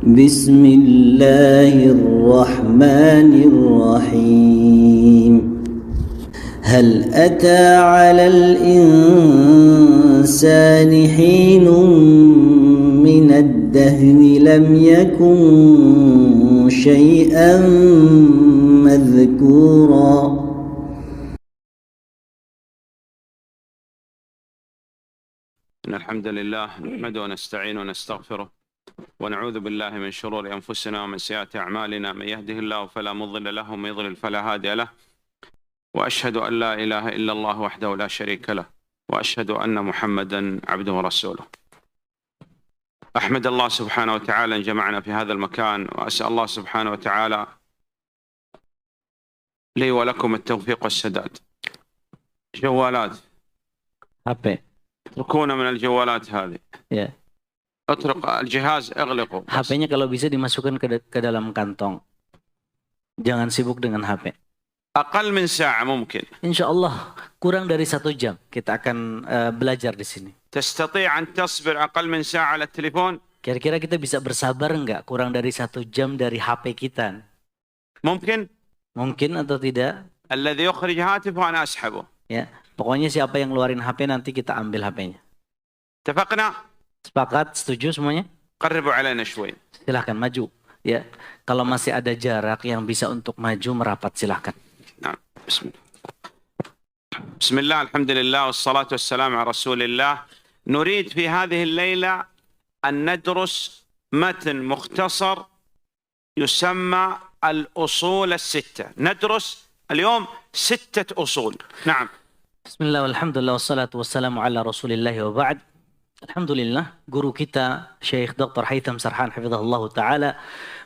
بسم الله الرحمن الرحيم هل أتى على الإنسان حين من الدهر لم يكن شيئا مذكورا إن الحمد لله نحمده ونستعينه ونستغفره ونعوذ بالله من شرور أنفسنا ومن سيئات أعمالنا. من يهده الله فلا مضل له ومن يضلل فلا هادي له، وأشهد أن لا إله إلا الله وحده لا شريك له، وأشهد أن محمدا عبده ورسوله. أحمد الله سبحانه وتعالى أن جمعنا في هذا المكان، وأسأل الله سبحانه وتعالى لي ولكم التوفيق والسداد. جوالات HP. اتركونا من الجوالات هذه. Ya. اترك الجهاز، اغلقه. HP-nya kalau bisa dimasukkan ke dalam kantong. Jangan sibuk dengan HP. أقل من ساعة ممكن. Insya Allah kurang dari 1 jam kita akan belajar di sini. تستطيع أن تصبر أقل من ساعة على التليفون؟ Kira-kira kita bisa bersabar enggak kurang dari 1 jam dari HP kita? ممكن. Mungkin atau tidak? الذي يخرج هاتفه أنا أسحبه. Ya, pokoknya siapa yang ngeluarin HP nanti kita ambil HP-nya. اتفقنا؟ Sepakat? Setuju semuanya? قربوا علينا شوي. Silahkan maju. Ya, kalau masih ada jarak yang bisa untuk maju merapat silahkan. نعم. بسم الله الحمد لله والصلاة والسلام على رسول الله. نريد في هذه الليلة أن ندرس متن مختصر يسمى الأصول الستة. ندرس اليوم 6 أصول. نعم. Bismillah, alhamdulillah, wassalatu wassalamu ala rasulillahi wa ba'd. Alhamdulillah, guru kita Syekh Dr. Haitham Sarhan hafizahullah ta'ala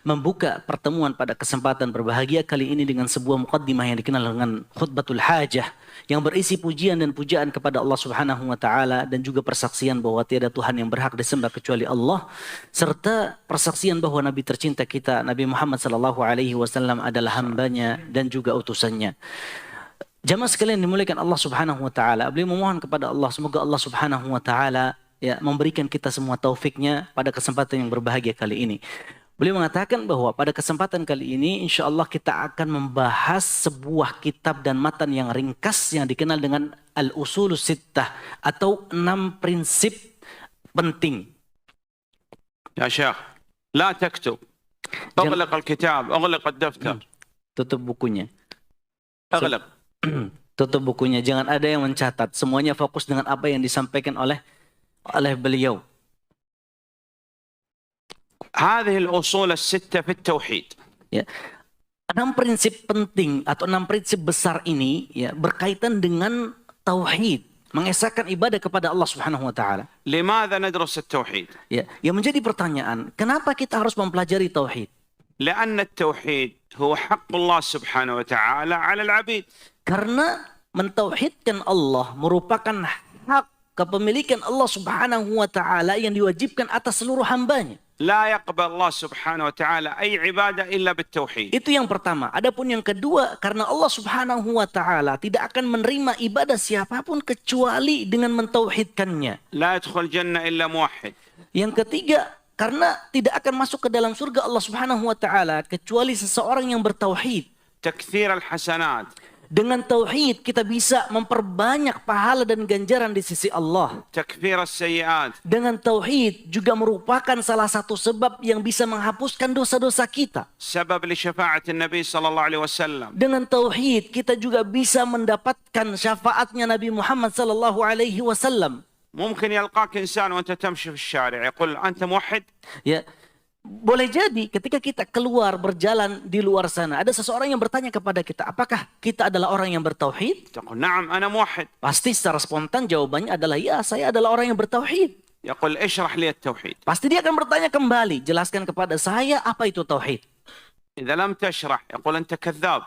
membuka pertemuan pada kesempatan berbahagia kali ini dengan sebuah muqaddimah yang dikenal dengan khutbatul hajah, yang berisi pujian dan pujaan kepada Allah subhanahu wa ta'ala dan juga persaksian bahwa tiada Tuhan yang berhak disembah kecuali Allah, serta persaksian bahwa Nabi tercinta kita Nabi Muhammad sallallahu alaihi wasallam adalah hambanya dan juga utusannya. Jamaah sekalian dimuliakan Allah subhanahu wa ta'ala, beliau memohon kepada Allah semoga Allah subhanahu wa ta'ala memberikan kita semua taufiknya pada kesempatan yang berbahagia kali ini. Beliau mengatakan bahwa pada kesempatan kali ini insya Allah kita akan membahas sebuah kitab dan matan yang ringkas yang dikenal dengan Al-Usulus Sittah atau 6 prinsip penting. يا شيخ لا تكتب، اغلق الكتاب، اغلق الدفتر. Tutup bukunya. اغلق. Tutup bukunya, jangan ada yang mencatat. Semuanya fokus dengan apa yang disampaikan oleh beliau. هذه الأصول الستة في التوحيد. Ya. 6 prinsip penting atau 6 prinsip besar ini ya berkaitan dengan tauhid, mengesahkan ibadah kepada Allah Subhanahu wa taala. لماذا ندرس التوحيد؟ Ya, yang menjadi pertanyaan, kenapa kita harus mempelajari tauhid? لأن التوحيد هو حق الله سبحانه وتعالى على العبيد. Karena mentauhidkan Allah merupakan hak kepemilikan Allah Subhanahu wa taala yang diwajibkan atas seluruh hambanya. لا يقبل الله سبحانه وتعالى أي عبادة إلا بالتوحيد. Itu yang pertama. Adapun yang kedua, karena Allah Subhanahu wa taala tidak akan menerima ibadah siapapun kecuali dengan mentauhidkannya. لا يدخل الجنة إلا موحد. Yang ketiga, karena tidak akan masuk ke dalam surga Allah Subhanahu wa taala kecuali seseorang yang bertauhid. تكثير الحسنات. Dengan tauhid kita bisa memperbanyak pahala dan ganjaran di sisi Allah. تكفير السيئات. Dengan tauhid juga merupakan salah satu sebab yang bisa menghapuskan dosa-dosa kita. سبب لشفاعة النبي صلى الله عليه وسلم. Dengan tauhid kita juga bisa mendapatkan syafaatnya Nabi Muhammad sallallahu alaihi wasallam. ممكن يلقاك إنسان وأنت تمشي في الشارع يقول أنت موحد؟ Ya, boleh jadi ketika kita keluar berjalan di luar sana, ada seseorang yang bertanya kepada kita, apakah kita adalah orang yang bertauhid? تقول نعم أنا موحد. Pasti secara spontan jawabannya adalah ya, saya adalah orang yang bertauhid. يقول اشرح لي التوحيد. Pasti dia akan bertanya kembali, jelaskan kepada saya apa itu tauhid. إذا لم تشرح يقول أنت كذاب.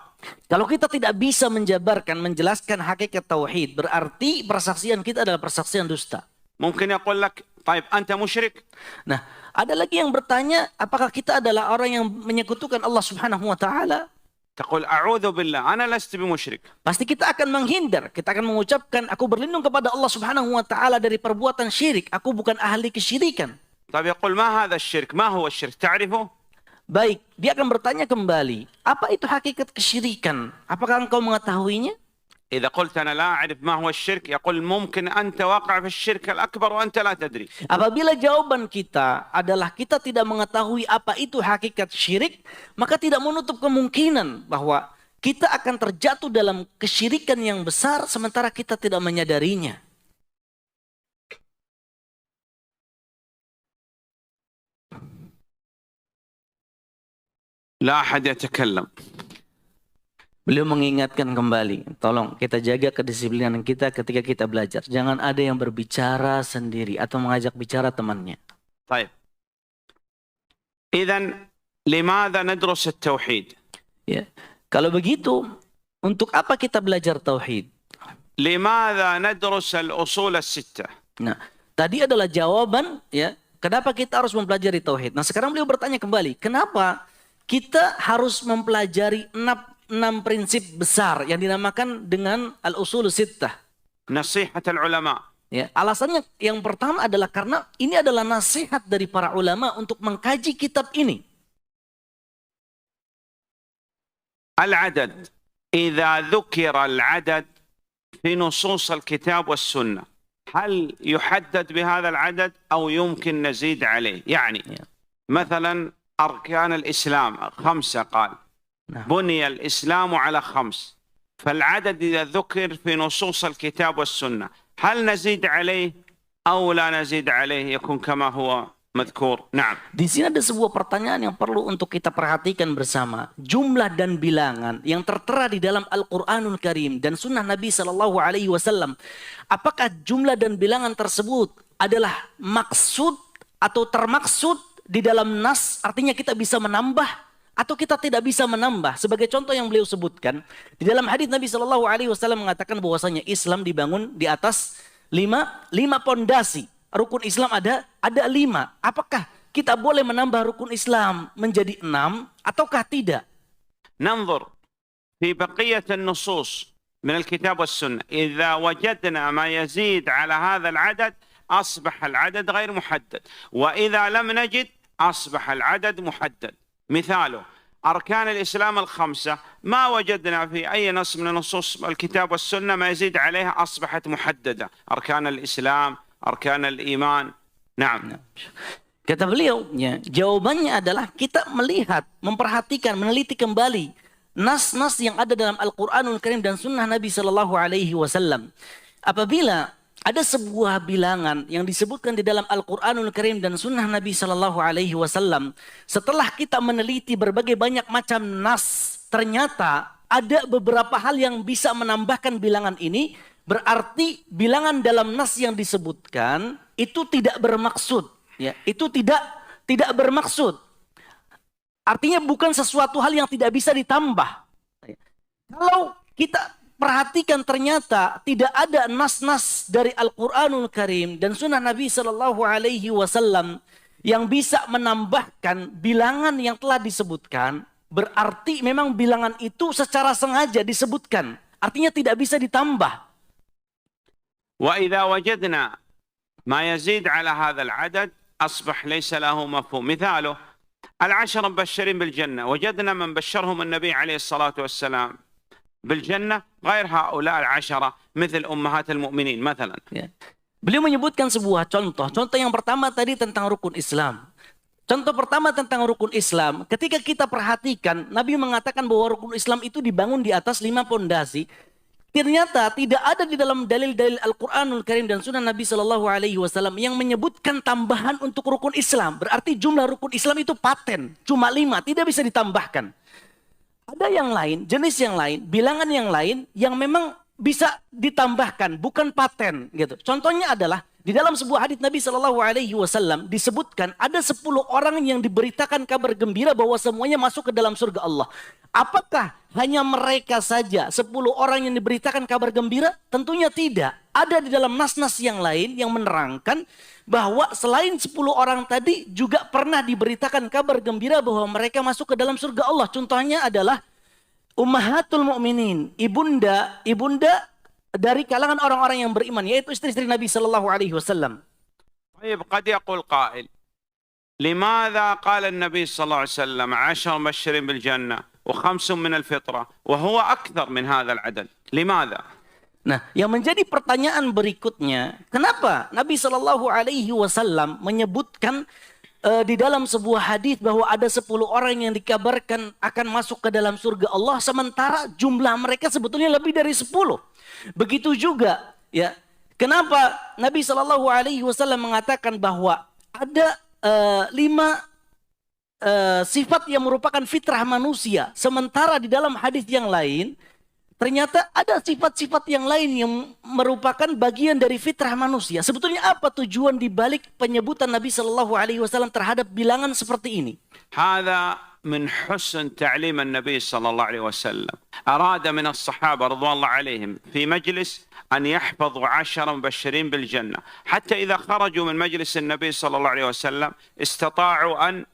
Kalau kita tidak bisa menjabarkan, menjelaskan hakikat tauhid, berarti persaksian kita adalah persaksian dusta. ممكن يقول لك طيب أنت مشرك. Nah, ada lagi yang bertanya, apakah kita adalah orang yang menyekutukan Allah Subhanahu wa taala? تقول أعوذ بالله أنا لست بمشرك. Pasti kita akan menghindar, kita akan mengucapkan aku berlindung kepada Allah Subhanahu wa taala dari perbuatan syirik, aku bukan ahli kesyirikan. طيب يقول ما هذا الشرك؟ ما هو الشرك؟ تعرفه؟ Baik, dia akan bertanya kembali, apa itu hakikat kesyirikan? Apakah engkau mengetahuinya? إذا قلت أنا لا أعرف ما هو الشرك يقول ممكن أنت واقع في الشرك الأكبر وأنت لا تدري. Apabila jawaban kita adalah kita tidak mengetahui apa itu hakikat syirik, maka tidak menutup kemungkinan bahwa kita akan terjatuh dalam kesyirikan yang besar sementara kita tidak menyadarinya. لا أحد يتكلم. Beliau mengingatkan kembali, tolong kita jaga kedisiplinan kita ketika kita belajar. Jangan ada yang berbicara sendiri atau mengajak bicara temannya. طيب. إذن لماذا ندرس التوحيد؟ Ya. Kalau begitu, untuk apa kita belajar tauhid? لماذا ندرس الأصول الستة؟ Nah, tadi adalah jawaban ya, kenapa kita harus mempelajari tauhid. Nah, sekarang beliau bertanya kembali, kenapa kita harus mempelajari 6 prinsip besar yang dinamakan dengan al-usul sittah. نصيحة العلماء. Ya, alasannya yang pertama adalah karena ini adalah nasihat dari para ulama untuk mengkaji kitab ini. العدد إذا ذكر العدد في نصوص الكتاب والسنة هل يحدد بهذا العدد أو يمكن نزيد عليه؟ يعني مثلا أركان الإسلام 5 قال بني الإسلام على 5 فالعدد إذا ذكر في نصوص الكتاب والسنة هل نزيد عليه أو لا نزيد عليه يكون كما هو مذكور؟ نعم. Di sini ada sebuah pertanyaan yang perlu untuk kita perhatikan bersama. Jumlah dan bilangan yang tertera di dalam Al-Quranul Karim dan Sunnah Nabi SAW. Apakah jumlah dan bilangan tersebut adalah maksud atau termaksud di dalam nas? Artinya kita bisa menambah atau kita tidak bisa menambah. Sebagai contoh yang beliau sebutkan, di dalam hadis Nabi SAW mengatakan bahwasanya Islam dibangun di atas 5 pondasi. Rukun Islam ada 5. Apakah kita boleh menambah rukun Islam menjadi 6 ataukah tidak? ننظر في بقية النصوص من الكتاب والسنة إذا وجدنا ما يزيد على هذا العدد أصبح العدد غير محدد وإذا لم نجد أصبح العدد محدد. مثاله أركان الإسلام 5 ما وجدنا في أي نص من نصوص الكتاب والسنة ما يزيد عليها أصبحت محددة. أركان الإسلام أركان الإيمان. نعم. Kata beliau, ya, jawabannya adalah kita melihat, memperhatikan, meneliti kembali nas-nas yang ada dalam Al-Quranul Karim dan Sunnah Nabi SAW. Apabila ada sebuah bilangan yang disebutkan di dalam Al-Quranul Karim dan Sunnah Nabi SAW, setelah kita meneliti berbagai banyak macam nas, ternyata ada beberapa hal yang bisa menambahkan bilangan ini, berarti bilangan dalam nas yang disebutkan itu tidak bermaksud. Ya, itu tidak bermaksud. Artinya bukan sesuatu hal yang tidak bisa ditambah. Kalau kita perhatikan ternyata tidak ada nas-nas dari Al-Quranul Karim dan Sunnah Nabi SAW yang bisa menambahkan bilangan yang telah disebutkan, berarti memang bilangan itu secara sengaja disebutkan. Artinya tidak bisa ditambah. وإذا وجدنا ما يزيد على هذا العدد أصبح ليس له مفهوم. مثاله 10 مبشرين بالجنة وجدنا من بشرهم النبي عليه الصلاة والسلام بالجنة غير هؤلاء 10 مثل أمهات المؤمنين مثلا. Beliau menyebutkan sebuah contoh. Contoh yang pertama tadi tentang rukun Islam. Contoh pertama tentang rukun Islam. Ketika kita perhatikan, Nabi mengatakan bahwa rukun Islam itu dibangun di atas 5 pondasi. Ternyata tidak ada di dalam dalil-dalil Al-Quranul Karim dan Sunnah Nabi SAW yang menyebutkan tambahan untuk rukun Islam. Berarti jumlah rukun Islam itu paten. Cuma 5, tidak bisa ditambahkan. Ada yang lain, jenis yang lain, bilangan yang lain yang memang bisa ditambahkan, bukan paten. Gitu. Contohnya adalah di dalam sebuah hadits Nabi SAW disebutkan ada 10 orang yang diberitakan kabar gembira bahwa semuanya masuk ke dalam surga Allah. Apakah hanya mereka saja 10 orang yang diberitakan kabar gembira? Tentunya tidak. Ada di dalam nas-nas yang lain yang menerangkan bahwa selain 10 orang tadi juga pernah diberitakan kabar gembira bahwa mereka masuk ke dalam surga Allah. Contohnya adalah Ummahatul Mukminin, ibunda dari kalangan orang-orang yang beriman, yaitu istri-istri Nabi SAW. طيب قد يقول قائل لماذا قال النبي صلى الله عليه وسلم 10 مبشرين بالجنة و5 من الفطرة وهو أكثر من هذا العدد؟ لماذا؟ Nah, yang menjadi pertanyaan berikutnya, kenapa Nabi Shallallahu Alaihi Wasallam menyebutkan di dalam sebuah hadis bahwa ada 10 orang yang dikabarkan akan masuk ke dalam surga Allah, sementara jumlah mereka sebetulnya lebih dari 10. Begitu juga, ya, kenapa Nabi Shallallahu Alaihi Wasallam mengatakan bahwa ada 5 sifat yang merupakan fitrah manusia, sementara di dalam hadis yang lain ternyata ada sifat-sifat yang lain yang merupakan bagian dari fitrah manusia. Sebetulnya apa tujuan dibalik penyebutan Nabi Shallallahu Alaihi Wasallam terhadap bilangan seperti ini? هذا من حسن تعليم النبي صلى الله عليه وسلم. أراد من الصحابة رضوان الله عليهم في مجلس أن يحفظوا 10 مبشرين بالجنة، حتى إذا خرجوا من مجلس النبي صلى الله عليه وسلم استطاعوا أن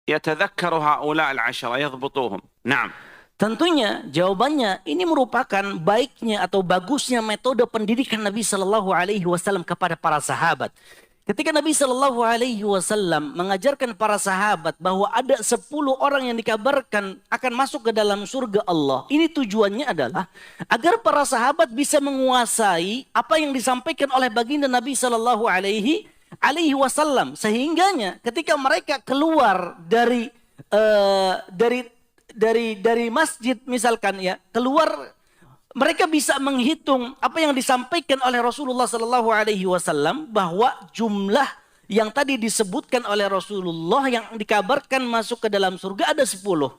يتذكروا هؤلاء 10 يضبطوهم. نعم. Tentunya jawabannya ini merupakan baiknya atau bagusnya metode pendidikan Nabi Shallallahu Alaihi Wasallam kepada para sahabat. Ketika Nabi Shallallahu Alaihi Wasallam mengajarkan para sahabat bahwa ada 10 orang yang dikabarkan akan masuk ke dalam surga Allah, ini tujuannya adalah agar para sahabat bisa menguasai apa yang disampaikan oleh baginda Nabi Shallallahu Alaihi Wasallam, sehingganya ketika mereka keluar dari masjid misalkan, ya, keluar, mereka bisa menghitung apa yang disampaikan oleh Rasulullah Sallallahu Alaihi Wasallam bahwa jumlah yang tadi disebutkan oleh Rasulullah yang dikabarkan masuk ke dalam surga ada 10.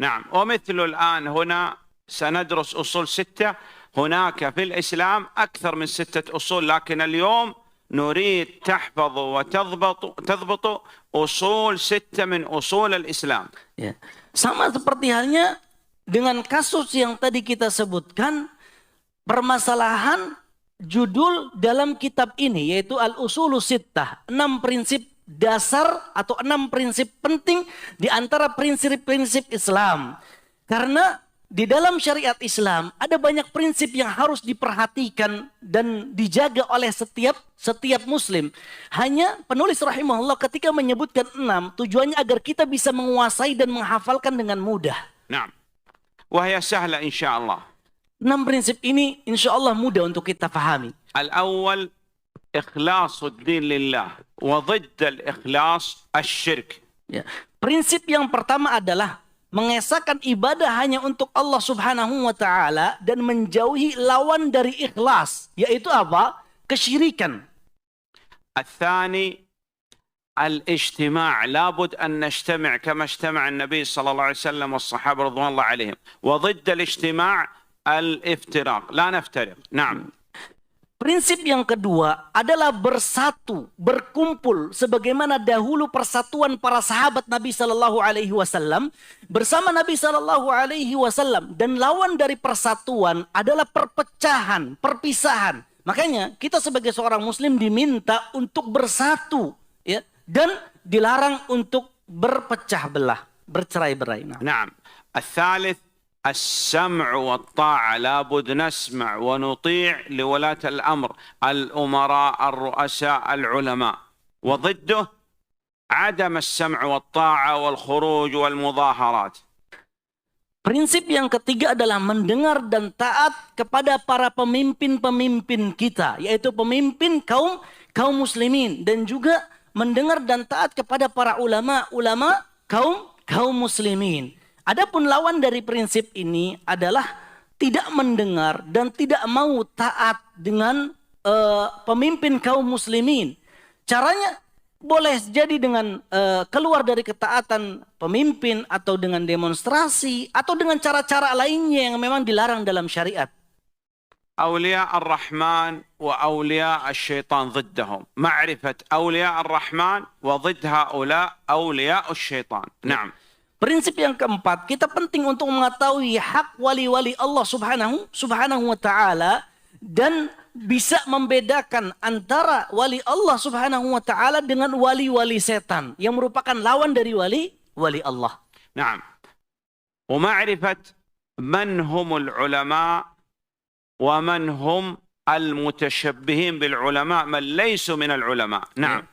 نعم. ومثل الآن هنا سندرس أصول 6. هناك في الإسلام أكثر من 6 أصول، لكن اليوم نريد تحفظ وتضبط أصول 6 من أصول الإسلام. Ya. Sama seperti halnya dengan kasus yang tadi kita sebutkan, permasalahan judul dalam kitab ini yaitu Al-Usulus Sittah, 6 prinsip dasar atau 6 prinsip penting di antara prinsip-prinsip Islam. Karena di dalam syariat Islam ada banyak prinsip yang harus diperhatikan dan dijaga oleh setiap muslim. Hanya penulis rahimahullah ketika menyebutkan 6, tujuannya agar kita bisa menguasai dan menghafalkan dengan mudah. نعم. وهي سهلة إن شاء الله. 6 prinsip ini insya Allah mudah untuk kita pahami. الأول إخلاص الدين لله وضد الإخلاص الشرك. Ya. Prinsip yang pertama adalah mengesahkan ibadah hanya untuk Allah Subhanahu wa Ta'ala dan menjauhi lawan dari ikhlas, yaitu apa? Kesyirikan. الثاني الاجتماع، لابد أن نجتمع كما اجتمع النبي صلى الله عليه وسلم والصحابة رضوان الله عليهم، وضد الاجتماع الافتراق، لا نفترق. نعم. Prinsip yang kedua adalah bersatu, berkumpul sebagaimana dahulu persatuan para sahabat Nabi Shallallahu Alaihi Wasallam bersama Nabi Shallallahu Alaihi Wasallam, dan lawan dari persatuan adalah perpecahan, perpisahan. Makanya kita sebagai seorang muslim diminta untuk bersatu, ya, dan dilarang untuk berpecah belah, bercerai-berai. نعم. الثالث السمع والطاعة، لابد نسمع ونطيع لولاة الأمر، الأمراء، الرؤساء، العلماء، وضده عدم السمع والطاعة والخروج والمظاهرات. Prinsip yang ketiga adalah mendengar dan taat kepada para pemimpin-pemimpin kita, yaitu pemimpin kaum muslimin, dan juga mendengar dan taat kepada para ulama kaum muslimin. Adapun lawan dari prinsip ini adalah tidak mendengar dan tidak mau taat dengan pemimpin kaum muslimin. Caranya boleh jadi dengan keluar dari ketaatan pemimpin, atau dengan demonstrasi, atau dengan cara-cara lainnya yang memang dilarang dalam syariat. أولياء الرحمن وأولياء الشيطان ضدهم، معرفة أولياء الرحمن وضد هؤلاء أولياء الشيطان. نعم. Prinsip yang keempat, kita penting untuk mengetahui hak wali-wali Allah subhanahu wa ta'ala, dan bisa membedakan antara wali Allah subhanahu wa ta'ala dengan wali-wali setan yang merupakan lawan dari wali Allah. نعم. ومعرفة من هم العلماء ومن هم المتشبهين بالعلماء من ليسوا من العلماء. نعم.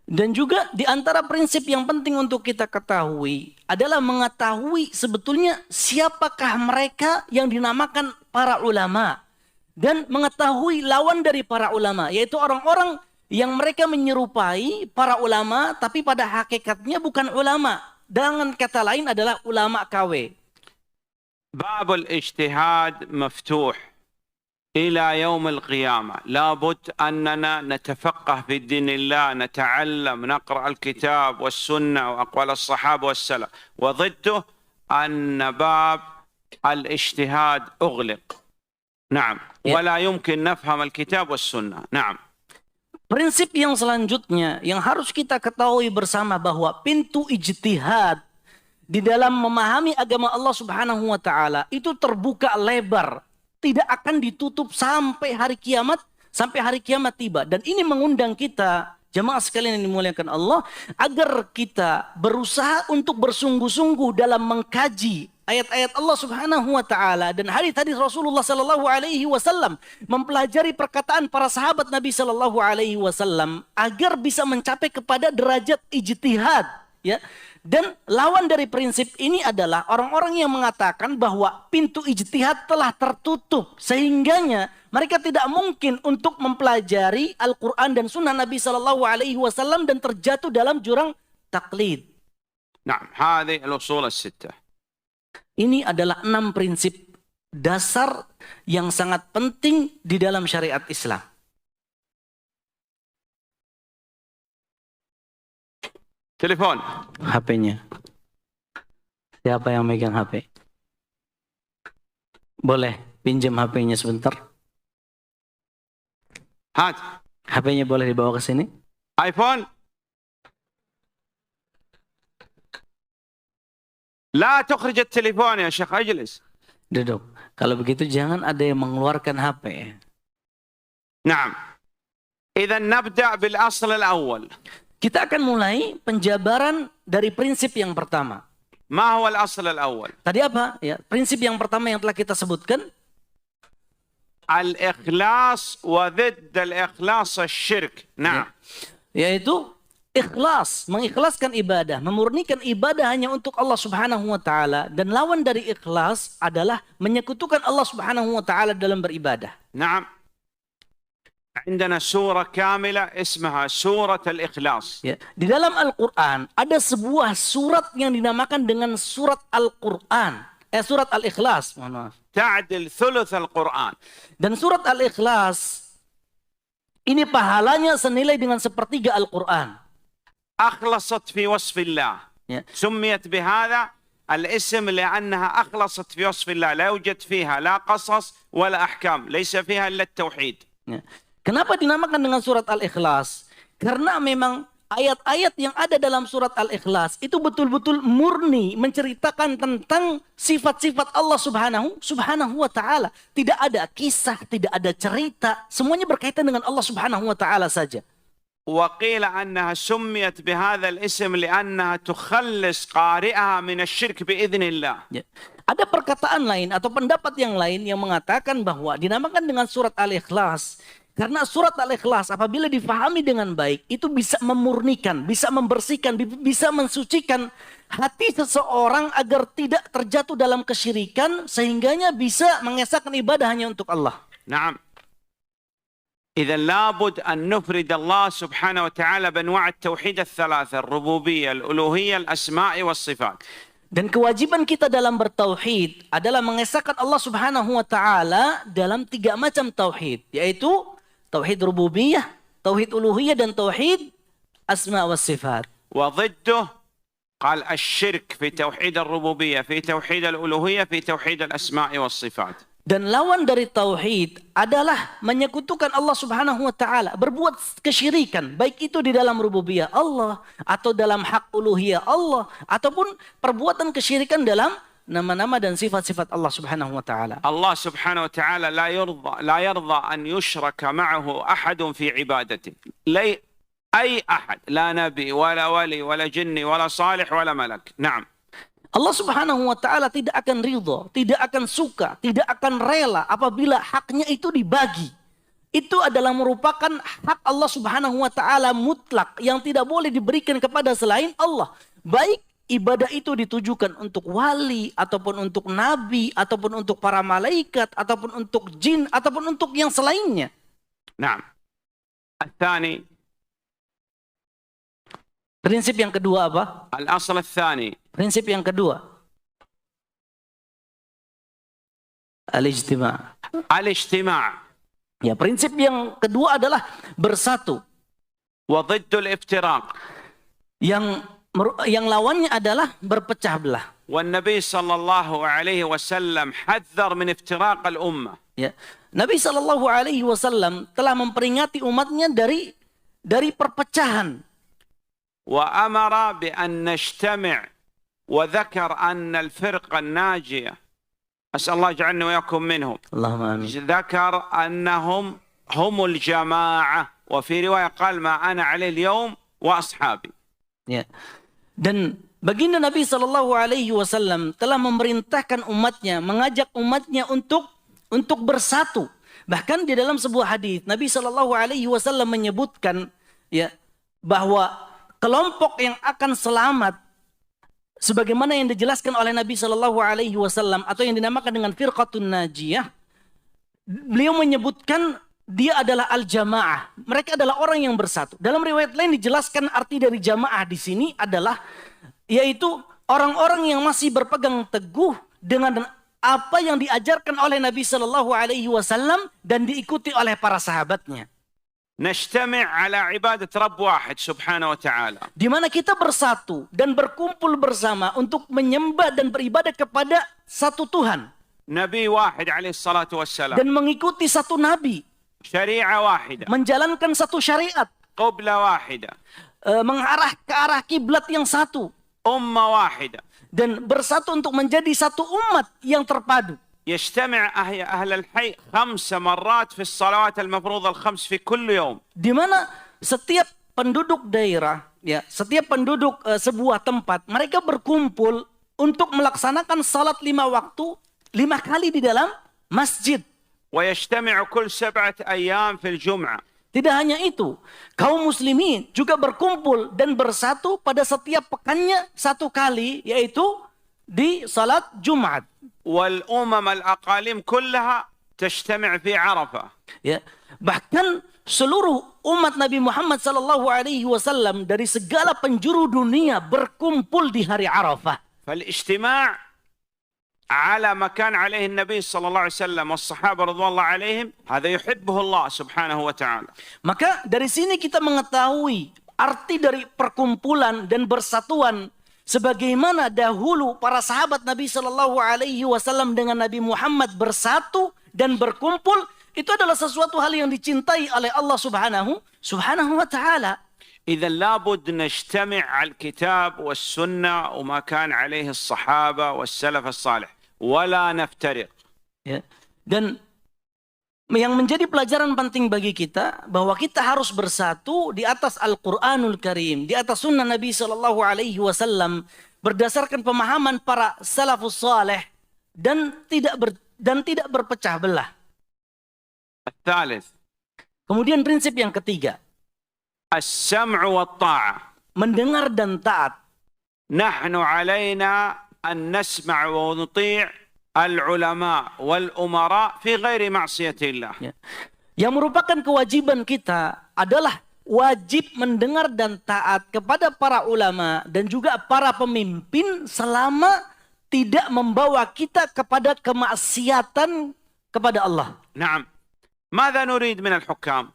Dan juga di antara prinsip yang penting untuk kita ketahui adalah mengetahui sebetulnya siapakah mereka yang dinamakan para ulama. Dan mengetahui lawan dari para ulama, yaitu orang-orang yang mereka menyerupai para ulama tapi pada hakikatnya bukan ulama. Dengan kata lain adalah ulama KW. باب الاجتهاد مفتوح إلى يوم القيامة. لابد أننا نتفقه في دين الله، نتعلم، نقرأ الكتاب والسنة وأقوال الصحابة والسلف. وضده أن باب الاجتهاد أغلق. نعم. ولا يمكن نفهم الكتاب والسنة. نعم. Prinsip yang selanjutnya yang harus kita ketahui bersama bahwa pintu ijtihad di dalam memahami agama Allah Subhanahu wa taala itu terbuka lebar, tidak akan ditutup sampai hari kiamat tiba. Dan ini mengundang kita, jemaah sekalian yang dimuliakan Allah, agar kita berusaha untuk bersungguh-sungguh dalam mengkaji ayat-ayat Allah Subhanahu wa taala dan hadis-hadis Rasulullah sallallahu alaihi wasallam, mempelajari perkataan para sahabat Nabi sallallahu alaihi wasallam agar bisa mencapai kepada derajat ijtihad, ya. Dan lawan dari prinsip ini adalah orang-orang yang mengatakan bahwa pintu ijtihad telah tertutup, sehingganya mereka tidak mungkin untuk mempelajari Al-Quran dan Sunnah Nabi sallallahu alaihi wasallam dan terjatuh dalam jurang taklid. نعم. هذه الأصول الستة. Ini adalah 6 prinsip dasar yang sangat penting di dalam syariat Islam. تليفون. HP-nya. Siapa yang megang HP? Boleh pinjam HP-nya sebentar? هات. HP-nya boleh dibawa ke sini? آيفون. لا تخرج التليفون يا شيخ، اجلس. Duduk. Kalau begitu jangan ada yang mengeluarkan HP. نعم. إذا نبدأ بالأصل الأول. Kita akan mulai penjabaran dari prinsip yang pertama. ما هو الأصل الأول؟ Tadi apa? Ya, prinsip yang pertama yang telah kita sebutkan. الإخلاص وضد الإخلاص الشرك. نعم. Yaitu ikhlas, mengikhlaskan ibadah, memurnikan ibadah hanya untuk Allah Subhanahu wa taala, dan lawan dari ikhlas adalah menyekutukan Allah Subhanahu wa taala dalam beribadah. نعم. عندنا سورة كاملة اسمها سورة الإخلاص. Ya, di dalam Al-Qur'an ada sebuah surat yang dinamakan dengan surat Al-Qur'an, surat Al-Ikhlas, mohon maaf. تعدل ثلث القرآن. Dan surat Al-Ikhlas ini pahalanya senilai dengan sepertiga Al-Qur'an. أخلصت في وصف الله. Ya. سميت بهذا الاسم لأنها أخلصت في وصف الله، لا يوجد فيها لا قصص ولا أحكام، ليس فيها إلا التوحيد. Ya. Kenapa dinamakan dengan surat Al-Ikhlas? Karena memang ayat-ayat yang ada dalam surat Al-Ikhlas itu betul-betul murni menceritakan tentang sifat-sifat Allah Subhanahu wa taala. Tidak ada kisah, tidak ada cerita, semuanya berkaitan dengan Allah Subhanahu wa taala saja. وقيل أنها سميت بهذا الاسم لأنها تخلص قارئها من الشرك بإذن الله. Ya. Ada perkataan lain atau pendapat yang lain yang mengatakan bahwa dinamakan dengan surat Al-Ikhlas karena surat Al-Ikhlas apabila difahami dengan baik itu bisa memurnikan, bisa membersihkan, bisa mensucikan hati seseorang agar tidak terjatuh dalam kesyirikan, sehingganya bisa mengesahkan ibadah hanya untuk Allah. نعم. إذا لابد أن نفرد الله سبحانه وتعالى بأنواع التوحيد الثلاثة: الربوبية، الألوهية، الأسماء والصفات. Dan kewajiban kita dalam bertauhid adalah mengesahkan Allah Subhanahu wa taala dalam 3 macam tauhid, yaitu tauhid rububiyah, tauhid uluhiyah, dan tauhid asma wa sifat. وضده قال الشرك في توحيد الربوبية، في توحيد الألوهية، في توحيد الأسماء والصفات. Dan lawan dari tauhid adalah menyekutukan Allah Subhanahu wa taala, berbuat kesyirikan, baik itu di dalam rububiyah Allah atau dalam hak uluhiyah Allah ataupun perbuatan kesyirikan dalam nama-nama dan sifat-sifat Allah Subhanahu wa taala. الله سبحانه وتعالى لا يرضى أن يشرك معه أحد في عبادته. أي أحد، لا نبي ولا ولي ولا جني ولا صالح ولا ملك. نعم. Allah Subhanahu wa taala tidak akan ridho, tidak akan suka, tidak akan rela apabila haknya itu dibagi itu adalah merupakan hak Allah Subhanahu wa taala mutlak yang tidak boleh diberikan kepada selain Allah. Baik ibadah itu ditujukan untuk wali ataupun untuk nabi ataupun untuk para malaikat ataupun untuk jin ataupun untuk yang selainnya. نعم. الثاني Prinsip yang kedua apa? الأصل الثاني Prinsip yang kedua, al-ijtima'. الاجتماع Ya, prinsip yang kedua adalah bersatu. وضد الافتراق. Yang lawannya adalah berpecah belah. والنبي صلى الله عليه وسلم حذر من افتراق الأمة. Ya. Nabi Shallallahu Alaihi Wasallam telah memperingati umatnya dari perpecahan. وأمر بأن نجتمع وذكر أن الفرقة الناجية أسأل الله يجعلنا وإياكم منهم. اللهم آمين. ذكر أنهم هم الجماعة وفي رواية قال ما أنا عليه اليوم وأصحابي. Ya. Dan baginda Nabi Shallallahu Alaihi Wasallam telah memerintahkan umatnya, mengajak umatnya untuk bersatu. Bahkan di dalam sebuah hadis Nabi Shallallahu Alaihi Wasallam menyebutkan ya bahwa kelompok yang akan selamat sebagaimana yang dijelaskan oleh Nabi Shallallahu Alaihi Wasallam atau yang dinamakan dengan firqatun najiyah, beliau menyebutkan dia adalah al-jamaah. Mereka adalah orang yang bersatu. Dalam riwayat lain dijelaskan arti dari jamaah di sini adalah yaitu orang-orang yang masih berpegang teguh dengan apa yang diajarkan oleh Nabi Shallallahu Alaihi Wasallam dan diikuti oleh para sahabatnya. نجتمع على عبادة رب واحد سبحانه وتعالى. Di mana kita bersatu dan berkumpul bersama untuk menyembah dan beribadah kepada satu Tuhan. نبي واحد عليه الصلاة والسلام. Dan mengikuti satu nabi. شريعة واحدة. Menjalankan satu syariat. قبلة واحدة. Mengarah ke arah kiblat yang satu. أمة واحدة. Dan bersatu untuk menjadi satu umat yang terpadu. يجتمع أهل الحي 5 مرات في الصلوات المفروضة ال5 في كل يوم. Di mana setiap penduduk daerah, ya, setiap penduduk sebuah tempat, mereka berkumpul untuk melaksanakan salat 5 waktu 5 kali di dalam masjid. ويجتمع كل 7 أيام في الجمعة. Tidak hanya itu, kaum muslimin juga berkumpul dan bersatu pada setiap pekannya 1 kali, yaitu di salat Jumat. والأمم الأقاليم كلها تجتمع في عرفة. Ya, bahkan seluruh umat Nabi Muhammad sallallahu alaihi wasallam dari segala penjuru dunia berkumpul di hari Arafah. فالاجتماع على ما كان عليه النبي صلى الله عليه وسلم والصحابة رضوان الله عليهم هذا يحبه الله سبحانه وتعالى. Maka dari sini kita mengetahui arti dari perkumpulan dan bersatuan sebagaimana dahulu para sahabat Nabi Shallallahu Alaihi Wasallam dengan Nabi Muhammad bersatu dan berkumpul, itu adalah sesuatu hal yang dicintai oleh Allah Subhanahu wa Taala. إذا لابد نجتمع على الكتاب والسنة وما كان عليه الصحابة والسلف الصالح ولا نفترق. Ya. Dan yang menjadi pelajaran penting bagi kita bahwa kita harus bersatu di atas Al-Qur'anul Karim, di atas sunnah Nabi Shallallahu Alaihi Wasallam berdasarkan pemahaman para salafus saleh dan tidak berpecah belah. الثالث. Kemudian prinsip yang ketiga, السمع والطاعة. mendengar dan taat. نحن علينا أن نسمع ونطيع العلماء والأمراء في غير معصية الله. Ya. Yang merupakan kewajiban kita adalah wajib mendengar dan taat kepada para ulama dan juga para pemimpin selama tidak membawa kita kepada kemaksiatan kepada Allah. نعم. ماذا نريد من الحكام؟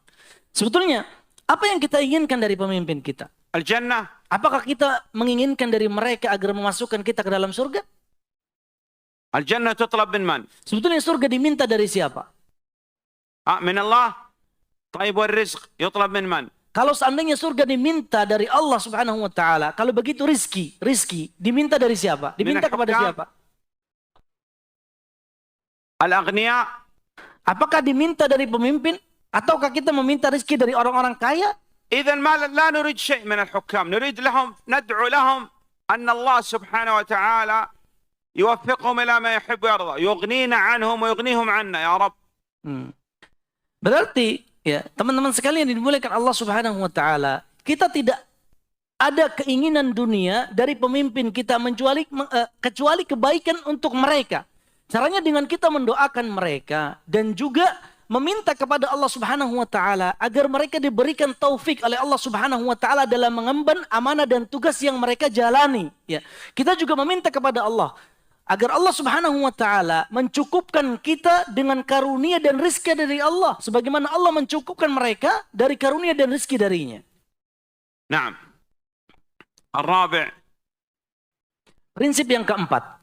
Sebetulnya apa yang kita inginkan dari pemimpin kita? الجنة. Apakah kita menginginkan dari mereka agar memasukkan kita ke dalam surga? الجنة تطلب من من؟ Sebetulnya surga diminta dari siapa? من الله. طيب والرزق يطلب من من؟ Kalau seandainya surga diminta dari Allah Subhanahu wa taala, kalau begitu rizki diminta dari siapa? Diminta kepada siapa? الأغنياء. Apakah diminta dari pemimpin ataukah kita meminta rizki dari orang-orang kaya? إذن لا نريد شيء من الحكام، نريد لهم ندعو لهم أن الله سبحانه وتعالى يوفقهم إلى ما يحب ويرضى، يغنينا عنهم ويغنيهم عنا يا رب. Berarti ya, teman-teman sekalian yang dimuliakan Allah Subhanahu wa taala, kita tidak ada keinginan dunia dari pemimpin kita kecuali kebaikan untuk mereka. Caranya dengan kita mendoakan mereka dan juga meminta kepada Allah Subhanahu wa taala agar mereka diberikan taufik oleh Allah Subhanahu wa taala dalam mengemban amanah dan tugas yang mereka jalani, ya. Kita juga meminta kepada Allah agar Allah Subhanahu wa taala mencukupkan kita dengan karunia dan rizki dari Allah sebagaimana Allah mencukupkan mereka dari karunia dan rizki darinya. نعم. الرابع. Prinsip yang keempat.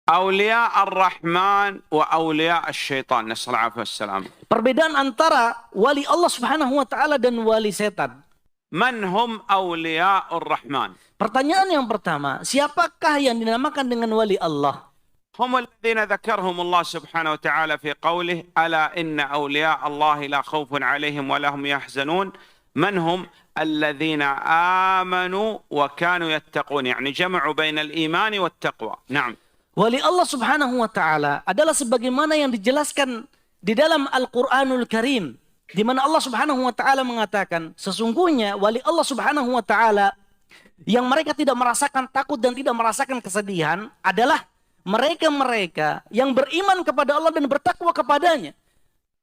أولياء الرحمن وأولياء الشيطان. نسأل العافية والسلام. Perbedaan antara wali Allah Subhanahu wa taala dan wali setan. من هم أولياء الرحمن؟ Pertanyaan yang pertama, siapakah yang dinamakan dengan wali Allah? هم الذين ذكرهم الله سبحانه وتعالى في قوله ألا إن أولياء الله لا خوف عليهم ولا هم يحزنون من هم الذين آمنوا وكانوا يتقون يعني جمعوا بين الإيمان والتقوى. نعم. Wali Allah Subhanahu wa taala adalah sebagaimana yang dijelaskan di dalam Al-Qur'anul Karim, di mana Allah Subhanahu wa taala mengatakan sesungguhnya wali Allah Subhanahu wa taala yang mereka tidak merasakan takut dan tidak merasakan kesedihan adalah mereka-mereka yang beriman kepada Allah dan bertakwa kepadanya.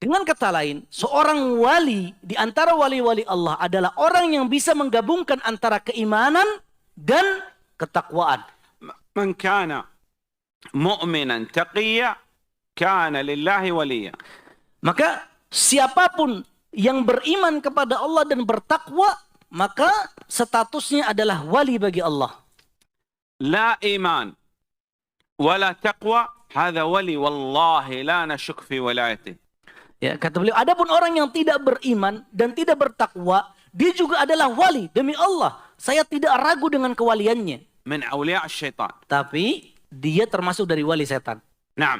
Dengan kata lain, seorang wali di antara wali-wali Allah adalah orang yang bisa menggabungkan antara keimanan dan ketakwaan. من كان مؤمنا تقيا كان لله وليا. Maka siapapun yang beriman kepada Allah dan bertakwa, maka statusnya adalah wali bagi Allah. لا إيمان ولا تقوى هذا ولي والله لا نشك في ولايته. Ya, kata beliau, adapun orang yang tidak beriman dan tidak bertakwa, dia juga adalah wali demi Allah. Saya tidak ragu dengan kewaliannya. من أولياء الشيطان. Tapi dia termasuk dari wali setan. نعم.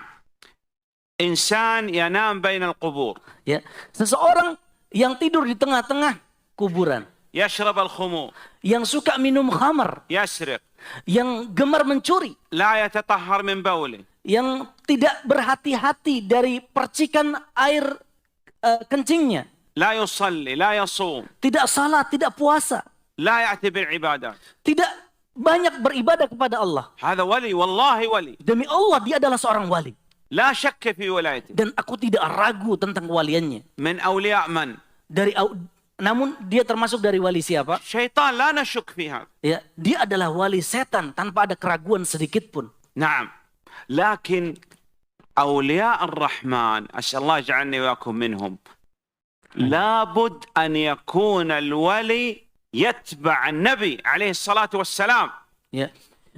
إنسان ينام بين القبور. Ya, seseorang yang tidur di tengah-tengah kuburan, يشرب الخمور. yang suka minum khamar, يسرق. yang gemar mencuri, لا يتطهر من بوله. yang tidak berhati-hati dari percikan air kencingnya, لا يصلي لا يصوم. tidak salat, tidak puasa, لا يأتي بالعبادات. tidak banyak beribadah kepada Allah. هذا ولي والله ولي. Demi Allah, dia adalah seorang wali. لا شك في ولايته. Dan aku tidak ragu tentang kewaliannya. من أولياء من؟ Namun dia termasuk dari wali siapa? شيطان لا نشك في هذا. Ya, dia adalah wali setan tanpa ada keraguan sedikit pun. نعم. لكن أولياء الرحمن أسأل الله يجعلني وياكم منهم لابد أن يكون الولي يتبع النبي عليه الصلاة والسلام. Ya.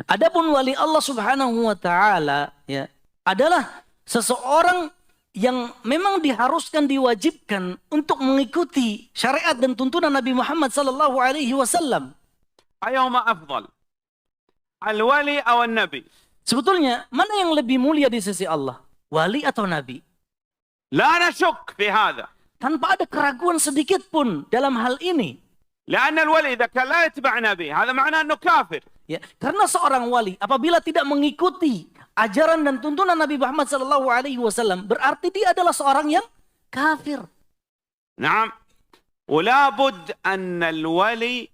Adapun wali Allah Subhanahu wa taala, ya, adalah seseorang yang memang diharuskan, diwajibkan untuk mengikuti syariat dan tuntunan Nabi Muhammad sallallahu alaihi wasallam. أيهما أفضل الولي أو النبي؟ Sebetulnya mana yang lebih mulia di sisi Allah? Wali atau nabi? لا نشك في هذا. Tanpa ada keraguan sedikit pun dalam hal ini. لأن الولي إذا كان لا يتبع نبي هذا معناه أنه كافر. Ya, karena seorang wali apabila tidak mengikuti ajaran dan tuntunan Nabi Muhammad SAW, berarti dia adalah seorang yang kafir. نعم. ولا بد أن الولي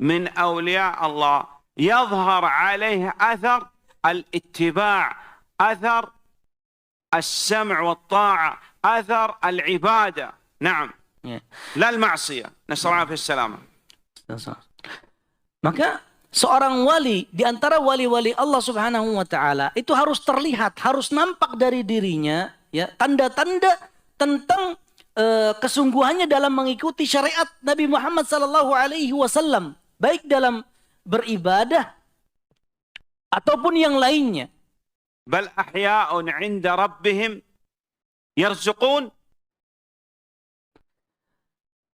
من أولياء الله يظهر عليه أثر الاتباع، أثر السمع والطاعة، أثر العبادة. نعم. Ya. لا المعصية. نسأل الله في السلامة. Maka seorang wali di antara wali-wali Allah Subhanahu wa taala itu harus terlihat, harus nampak dari dirinya, ya, tanda-tanda tentang kesungguhannya dalam mengikuti syariat Nabi Muhammad sallallahu alaihi wasallam, baik dalam beribadah ataupun yang lainnya. بل أحياء عند ربهم يرزقون.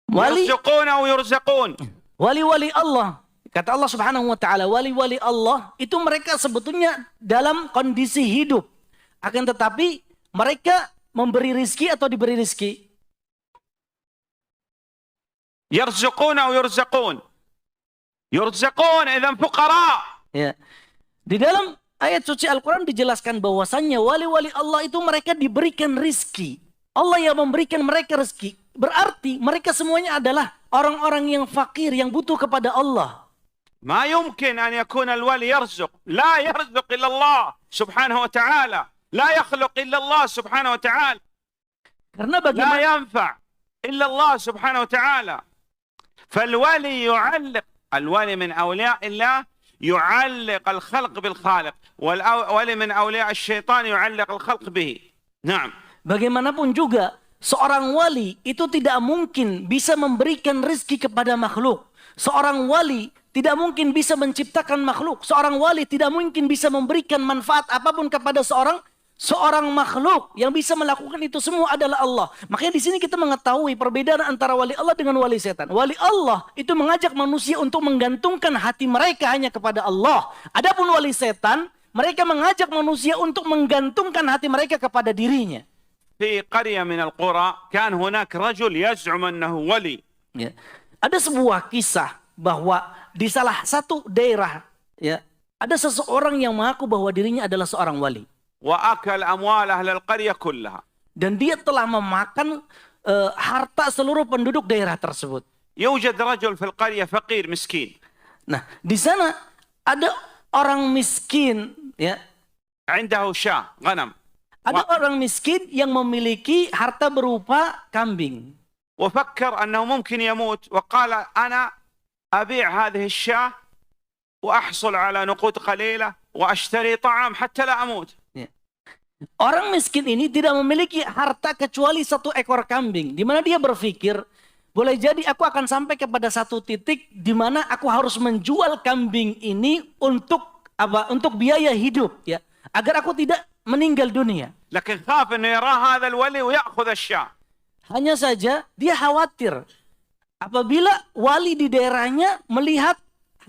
يرزقون أو يرزقون. Wali-wali Allah, kata Allah Subhanahu wa taala, wali-wali Allah itu mereka sebetulnya dalam kondisi hidup. Akan tetapi mereka memberi rizki atau diberi rizki. يرزقون أو يرزقون. يرزقون إذا فقراء. Ya. Di dalam ayat suci Al-Quran dijelaskan bahwasannya wali-wali Allah itu mereka diberikan rizki. Allah yang memberikan mereka rezeki. Berarti mereka semuanya adalah orang-orang yang fakir, yang butuh kepada Allah. ما يمكن أن يكون الولي يرزق، لا يرزق إلا الله سبحانه وتعالى، لا يخلق إلا الله سبحانه وتعالى، Karena لا bagaimana ينفع إلا الله سبحانه وتعالى. فالولي يعلق، الولي من أولياء الله يعلق الخلق بالخالق، والولي من أولياء الشيطان يعلق الخلق به. نعم. bagaimanapun juga seorang wali itu tidak mungkin bisa memberikan rezeki kepada makhluk. Seorang wali tidak mungkin bisa menciptakan makhluk. Seorang wali tidak mungkin bisa memberikan manfaat apapun kepada seorang makhluk. Yang bisa melakukan itu semua adalah Allah. Makanya di sini kita mengetahui perbedaan antara wali Allah dengan wali setan. Wali Allah itu mengajak manusia untuk menggantungkan hati mereka hanya kepada Allah. Adapun wali setan, mereka mengajak manusia untuk menggantungkan hati mereka kepada dirinya. في قرية من القرى كان هناك رجل يزعم أنه ولي. Ya. Ada sebuah kisah bahwa di salah satu daerah, ya, ada seseorang yang mengaku bahwa dirinya adalah seorang wali. وأكل أموال أهل القرية كلها. Dan dia telah memakan harta seluruh penduduk daerah tersebut. يوجد رجل في القرية فقير مسكين. Nah, di sana ada orang miskin, ya. عنده شاة غنم. Ada orang miskin yang memiliki harta berupa kambing. وفكر أنه ممكن يموت، وقال أنا أبيع هذه الشاة وأحصل على نقود قليلة وأشتري طعام حتى لا أموت. Orang miskin ini tidak memiliki harta kecuali satu ekor kambing. Di mana dia berpikir, boleh jadi aku akan sampai kepada satu titik di mana aku harus menjual kambing ini untuk apa? Untuk biaya hidup, ya, agar aku tidak meninggal dunia. لكن خاف أنه يرى هذا الولي ويأخذ الشاة. Hanya saja dia khawatir apabila wali di daerahnya melihat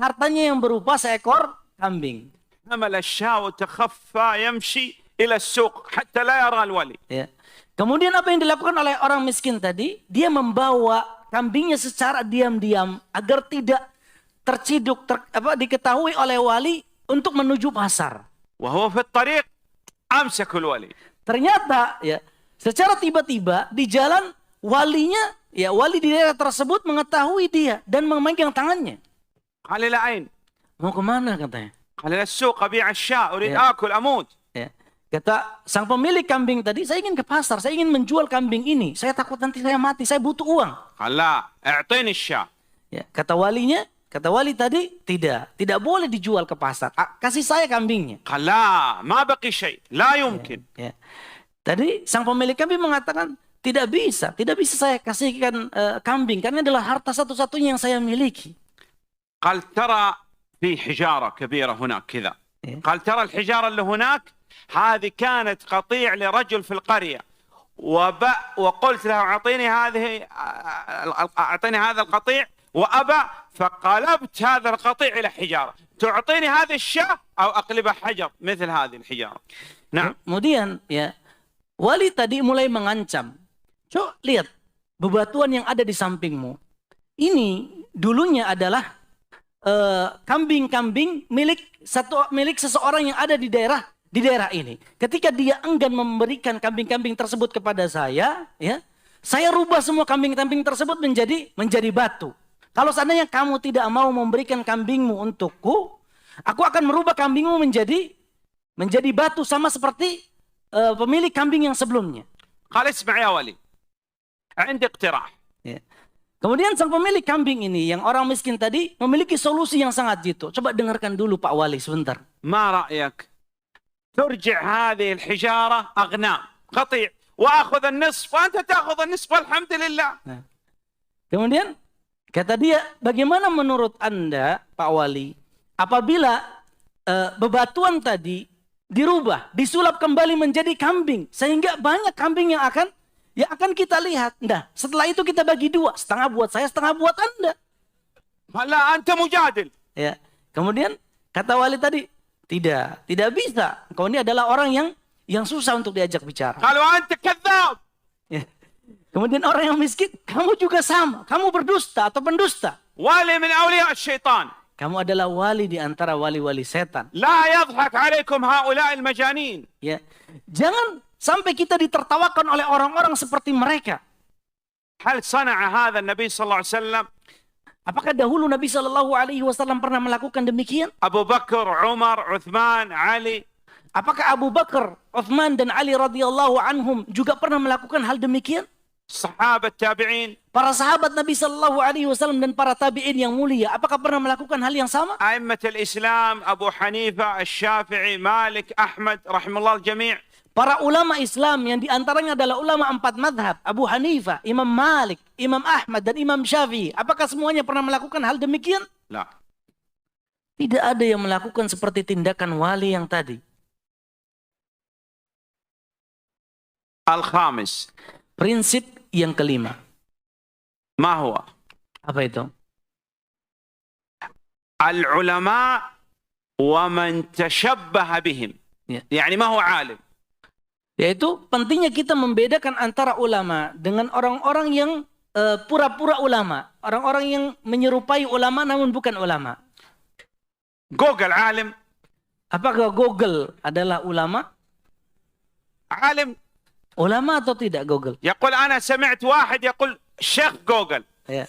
hartanya yang berupa seekor kambing. حمل الشاة وتخفى يمشي إلى السوق حتى لا يرى الولي. Ya. Kemudian apa yang dilakukan oleh orang miskin tadi? Dia membawa kambingnya secara diam-diam agar tidak terciduk, diketahui oleh wali untuk menuju pasar. وهو في الطريق أمسك الولي. Ternyata, ya, secara tiba-tiba di jalan walinya, ya, wali di daerah tersebut mengetahui dia dan memegang tangannya. قال إلى أين؟ Mau kemana katanya? قال إلى السوق أبيع الشاة أريد Ya. آكل أموت. Ya. Kata sang pemilik kambing tadi, saya ingin ke pasar, saya ingin menjual kambing ini. Saya takut nanti saya mati, saya butuh uang. قال لا اعطيني الشاة. Ya. Kata wali tadi, tidak boleh dijual ke pasar. Kasih saya kambingnya. قال لا ما بقي شيء لا يمكن. Ya. Tadi sang pemilik kambing mengatakan, tidak bisa saya kasihkan kambing karena adalah harta satu-satunya yang saya miliki. قال ترى في حجارة كبيرة هناك كذا. قال ترى الحجارة اللي هناك هذه كانت قطيع لرجل في القرية وقلت له أعطيني هذا القطيع وأبى، فقلبت هذا القطيع إلى حجارة. تعطيني هذه الشاة أو أقلبها حجر مثل هذه الحجارة. نعم. Kemudian, ya, wali tadi mulai mengancam. Coba lihat bebatuan yang ada di sampingmu. Ini dulunya adalah kambing-kambing milik seseorang yang ada di daerah ini. Ketika dia enggan memberikan kambing-kambing tersebut kepada saya, ya, saya rubah semua kambing-kambing tersebut menjadi batu. Kalau seandainya kamu tidak mau memberikan kambingmu untukku, aku akan merubah kambingmu menjadi batu sama seperti pemilik kambing yang sebelumnya. قال اسمع يا ولي عندي اقتراح. Ya. Kemudian sang pemilik kambing ini yang orang miskin tadi memiliki solusi yang sangat jitu. Coba dengarkan dulu Pak Wali sebentar. ما رأيك ترجع هذه الحجارة أغنام قطيع وأخذ النصف وأنت تأخذ النصف والحمد لله. Nah. Kemudian kata dia, bagaimana menurut Anda Pak Wali apabila bebatuan tadi dirubah, disulap kembali menjadi kambing sehingga banyak kambing yang akan kita lihat. Nah, setelah itu kita bagi dua, setengah buat saya, setengah buat Anda. لا أنت مجادل. Ya. Kemudian kata wali tadi, tidak bisa. Kau ini adalah orang yang susah untuk diajak bicara. قالوا أنت كذاب. Ya. Kemudian orang yang miskin, kamu juga sama, kamu berdusta atau pendusta. ولي من أولياء الشيطان. Kamu adalah wali di antara wali-wali setan. لا يضحك عليكم هؤلاء المجانين. Ya. Jangan sampai kita ditertawakan oleh orang-orang seperti mereka. هل صنع هذا النبي صلى الله عليه وسلم؟ Apakah dahulu Nabi Shallallahu Alaihi Wasallam pernah melakukan demikian? أبو بكر، عمر، عثمان، علي. Apakah Abu Bakar, Uthman dan Ali radhiyallahu anhum juga pernah melakukan hal demikian? الصحابة التابعين. Para sahabat Nabi Shallallahu Alaihi Wasallam dan para tabi'in yang mulia, apakah pernah melakukan hal yang sama? أئمة الإسلام أبو حنيفة، الشافعي، مالك، أحمد رحم الله الجميع. Para ulama Islam yang diantaranya adalah ulama 4 madhab, Abu Hanifah, Imam Malik, Imam Ahmad, dan Imam Syafi'i. Apakah semuanya pernah melakukan hal demikian? لا. Tidak ada yang melakukan seperti tindakan wali yang tadi. الخامس. Prinsip yang kelima. ما هو؟ Apa itu? العلماء ومن تشبه بهم. يعني ما هو عالم. Yaitu pentingnya kita membedakan antara ulama dengan orang-orang yang pura-pura ulama. Orang-orang yang menyerupai ulama namun bukan ulama. جوجل عالم. Apakah Google adalah ulama? عالم. Ulama atau tidak Google? يقول أنا سمعت واحد يقول شيخ جوجل. Ya.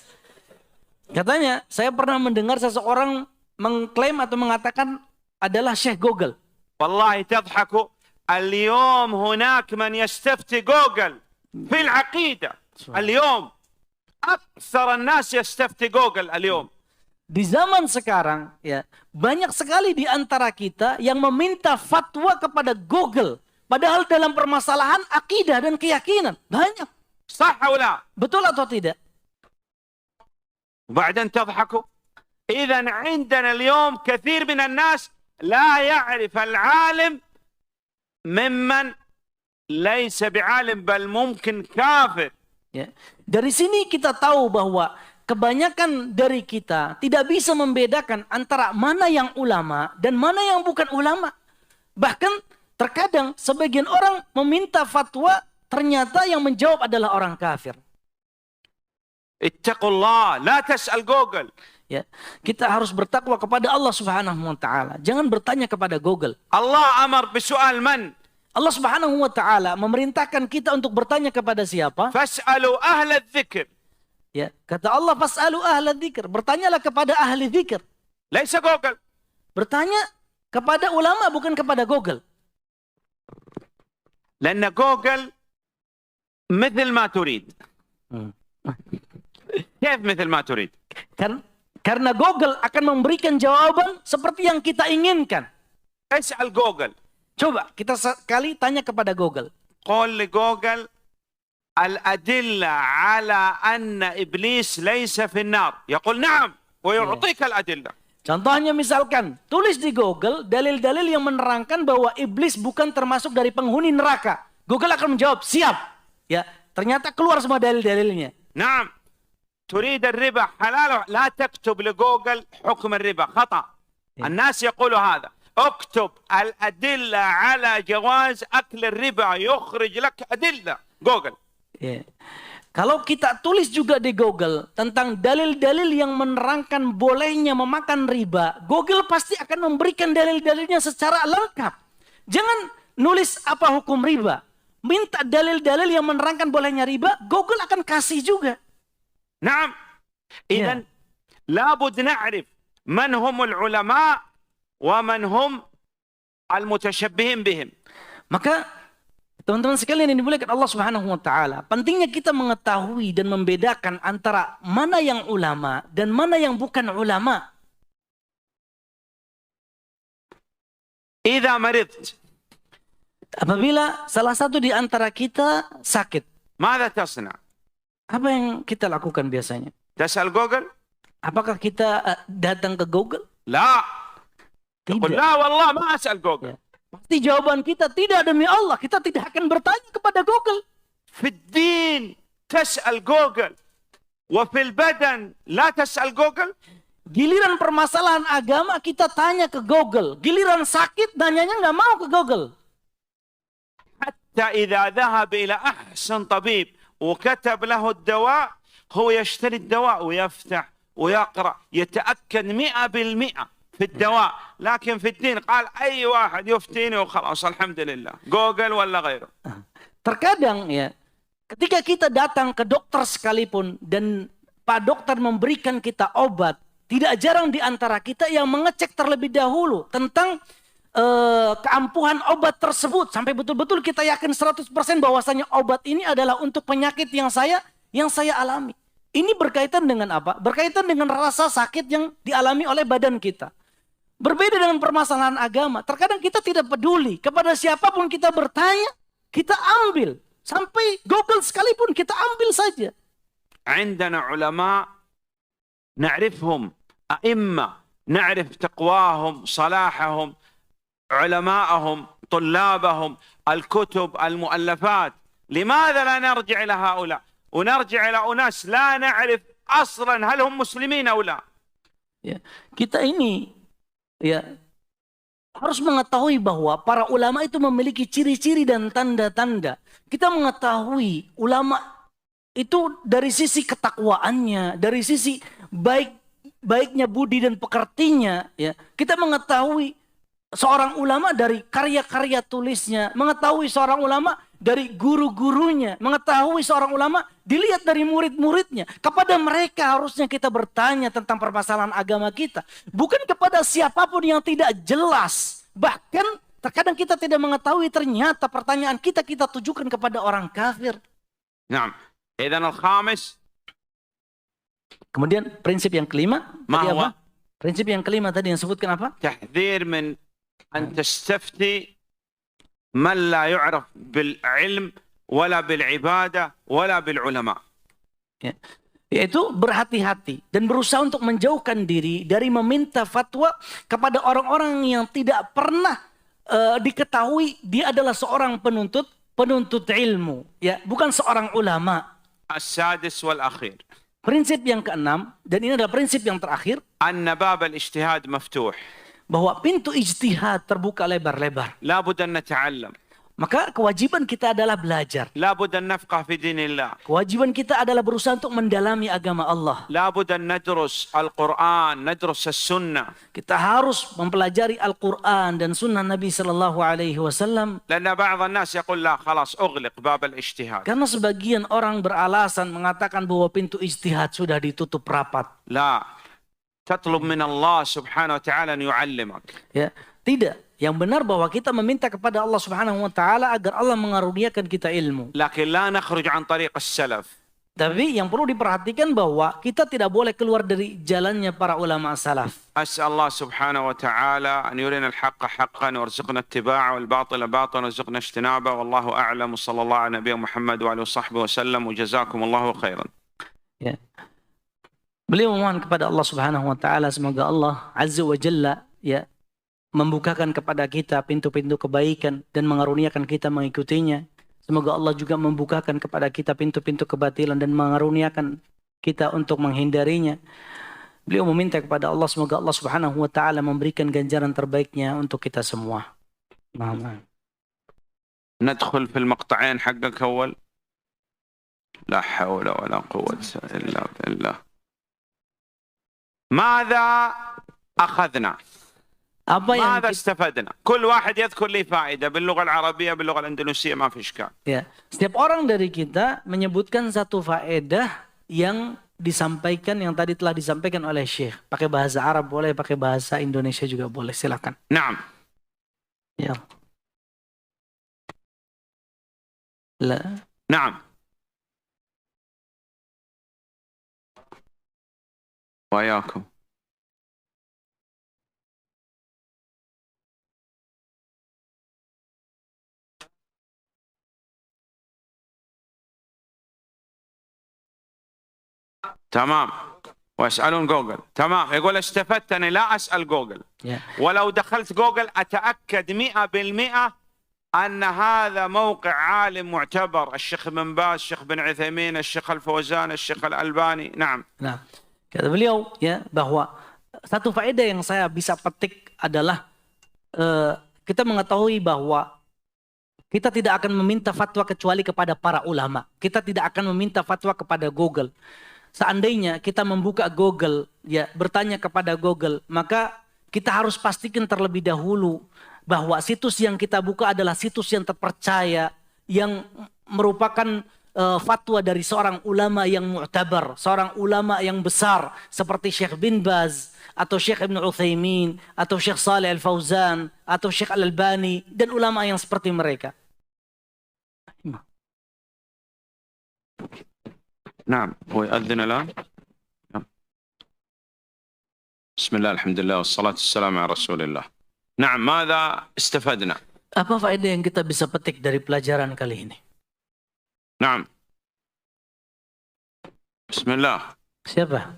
Katanya, saya pernah mendengar seseorang mengklaim atau mengatakan adalah Syekh Google. والله تضحكوا. اليوم هناك من يستفتي جوجل في العقيدة. اليوم أكثر الناس يستفتي جوجل اليوم. Di zaman sekarang, ya, banyak sekali di antara kita yang meminta fatwa kepada Google. Padahal dalam permasalahan akidah dan keyakinan. Banyak. صح أو لا؟ Betul atau tidak? وبعدين تضحكوا. إذا عندنا اليوم كثير من الناس لا يعرف العالم ممن ليس بعالم بل ممكن كافر. Ya. Dari sini kita tahu bahwa kebanyakan dari kita tidak bisa membedakan antara mana yang ulama dan mana yang bukan ulama. Bahkan terkadang sebagian orang meminta fatwa, ternyata yang menjawab adalah orang kafir. اتقوا الله لا تسأل جوجل. Ya, kita harus bertakwa kepada Allah Subhanahu wa taala. Jangan bertanya kepada Google. Allah amar بسؤال من. Allah Subhanahu wa taala memerintahkan kita untuk bertanya kepada siapa? فاسألوا أهل الذكر. Ya, kata Allah, fas'alu ahla dzikr. Bertanyalah kepada ahli dzikir. ليس جوجل. Bertanya kepada ulama bukan kepada Google. لأن جوجل مثل ما تريد. كيف مثل ما تريد؟ Karena Google akan memberikan jawaban seperti yang kita inginkan. اسأل جوجل. Coba kita sekali tanya kepada Google. قول لجوجل الأدلة على أن إبليس ليس في النار. يقول نعم ويعطيك الأدلة. Contohnya misalkan, tulis di Google dalil-dalil yang menerangkan bahwa iblis bukan termasuk dari penghuni neraka. Google akan menjawab, siap. Ya, ternyata keluar semua dalil-dalilnya. نعم. تريد الربا حلال. لا تكتب لجوجل حكم الربا خطأ. الناس يقولوا هذا. اكتب الأدلة على جواز أكل الربا يخرج لك أدلة. جوجل. Ya. Kalau kita tulis juga di Google tentang dalil-dalil yang menerangkan bolehnya memakan riba, Google pasti akan memberikan dalil-dalilnya secara lengkap. Jangan nulis apa hukum riba. Minta dalil-dalil yang menerangkan bolehnya riba, Google akan kasih juga. نعم. إذن لابد نعرف من هم العلماء ومن هم المتشبهين بهم. Maka teman-teman sekalian yang dimuliakan Allah Subhanahu wa taala, pentingnya kita mengetahui dan membedakan antara mana yang ulama dan mana yang bukan ulama. إذا مرضت. Apabila salah satu di antara kita sakit, ماذا تصنع؟ apa yang kita lakukan biasanya? تسأل جوجل؟ Apakah kita datang ke Google? لا. يقول Tidak. لا والله ما أسأل جوجل. Pasti jawaban kita tidak, demi Allah. Kita tidak akan bertanya kepada Google. في الدين تسأل جوجل وفي البدن لا تسأل جوجل. Giliran permasalahan agama kita tanya ke Google. Giliran sakit nanyanya nggak mau ke Google. حتى إذا ذهب إلى أحسن طبيب وكتب له الدواء هو يشتري الدواء ويفتح ويقرأ يتأكد 100% في الدواء، لكن في الدين قال أي واحد يفتيني وخلاص الحمد لله، جوجل ولا غيره. Terkadang ya, ketika kita datang ke dokter sekalipun dan Pak Dokter memberikan kita obat, tidak jarang di antara kita yang mengecek terlebih dahulu tentang keampuhan obat tersebut sampai betul-betul kita yakin 100% bahwasanya obat ini adalah untuk penyakit yang saya alami. Ini berkaitan dengan apa? Berkaitan dengan rasa sakit yang dialami oleh badan kita. Berbeda dengan permasalahan agama. Terkadang kita tidak peduli kepada siapapun kita bertanya, kita ambil. Sampai Google sekalipun kita ambil saja. عندنا علماء نعرفهم أئمة، نعرف تقواهم، صلاحهم، علماءهم، طلابهم، الكتب، المؤلفات. لماذا لا نرجع إلى هؤلاء ونرجع إلى أناس لا نعرف أصلا هل هم مسلمين أو لا؟ Ya, kita ini ya harus mengetahui bahwa para ulama itu memiliki ciri-ciri dan tanda-tanda. Kita mengetahui ulama itu dari sisi ketakwaannya, dari sisi baiknya budi dan pekertinya, ya. Kita mengetahui seorang ulama dari karya-karya tulisnya, mengetahui seorang ulama dari guru-gurunya, mengetahui seorang ulama dilihat dari murid-muridnya. Kepada mereka harusnya kita bertanya tentang permasalahan agama kita, bukan kepada siapapun yang tidak jelas. Bahkan terkadang kita tidak mengetahui, ternyata pertanyaan kita tujukan kepada orang kafir. نعم. إذن الخامس. Kemudian prinsip yang kelima, Ma huwa? Prinsip yang kelima tadi yang sebutkan apa? تحذير من أن تستفتي من لا يعرف بالعلم ولا بالعبادة ولا بالعلماء. Ya. Yaitu berhati-hati dan berusaha untuk menjauhkan diri dari meminta fatwa kepada orang-orang yang tidak pernah diketahui dia adalah seorang penuntut ilmu, ya, bukan seorang ulama. السادس والأخير. Prinsip yang keenam, dan ini adalah prinsip yang terakhir, أن باب الاجتهاد مفتوح. bahwa pintu ijtihad terbuka lebar-lebar. لا بد أن نتعلم. Maka kewajiban kita adalah belajar. لا بد أن نفقه في دين الله. Kewajiban kita adalah berusaha untuk mendalami agama Allah. لا بد أن ندرس القرآن، ندرس السنة. Kita harus mempelajari Al-Quran dan Sunnah Nabi Sallallahu Alaihi Wasallam. لأن بعض الناس يقول لا خلاص أغلق باب الاجتهاد. Karena sebagian orang beralasan mengatakan bahwa pintu ijtihad sudah ditutup rapat. لا، تطلب من الله سبحانه وتعالى أن يعلمك. Ya, tidak. Yang benar bahwa kita meminta kepada Allah Subhanahu wa taala agar Allah mengaruniakan kita ilmu. لكن لا نخرج عن طريق السلف. Tapi yang perlu diperhatikan bahwa kita tidak boleh keluar dari jalannya para ulama salaf. أسأل الله سبحانه وتعالى أن يرينا الحق حقا وارزقنا اتباعه والباطل باطلا وارزقنا اجتنابه والله أعلم وصلى الله على نبينا محمد وعلى وصحبه وسلم وجزاكم الله خيرا. Ya. Beliau memohon kepada Allah Subhanahu wa taala semoga Allah Azza wa Jalla ya membukakan kepada kita pintu-pintu kebaikan dan mengaruniakan kita mengikutinya. Semoga Allah juga membukakan kepada kita pintu-pintu kebatilan dan mengaruniakan kita untuk menghindarinya. Beliau meminta kepada Allah semoga Allah Subhanahu wa taala memberikan ganjaran terbaiknya untuk kita semua. ندخل في المقطعين حقك أول. لا حول ولا قوة إلا بالله. ماذا أخذنا؟ ماذا استفدنا؟ كل واحد يذكر لي فائدة باللغة العربية باللغة الأندلسية ما في إشكال. Ya, setiap orang dari kita menyebutkan satu faedah yang disampaikan yang tadi telah disampaikan oleh Syekh. Pakai bahasa Arab boleh, pakai bahasa Indonesia juga boleh. Silakan. نعم. Ya. La. نعم. وياكم. تمام. ويسألون جوجل. تمام. يقول استفدت أنا لا أسأل جوجل. ولو دخلت جوجل أتأكد 100% أن هذا موقع عالم معتبر، الشيخ بن باز، الشيخ بن عثيمين، الشيخ الفوزان، الشيخ الألباني. نعم. Nah, kata beliau ya bahwa satu faedah yang saya bisa petik adalah kita mengetahui bahwa kita tidak akan meminta fatwa kecuali kepada para ulama. Kita tidak akan meminta fatwa kepada Google. Seandainya kita membuka Google, ya bertanya kepada Google, maka kita harus pastikan terlebih dahulu bahwa situs yang kita buka adalah situs yang terpercaya, yang merupakan fatwa dari seorang ulama yang mu'tabar, seorang ulama yang besar seperti Syekh bin Baz atau Syekh Ibn Uthaymin atau Syekh Saleh Al-Fauzan atau Syekh Al-Albani dan ulama yang seperti mereka. نعم هو يؤذن الآن. نعم. بسم الله الحمد لله والصلاة والسلام على رسول الله. نعم ماذا استفدنا؟ Apa faedah yang kita bisa petik dari pelajaran kali ini? نعم بسم الله. Siapa?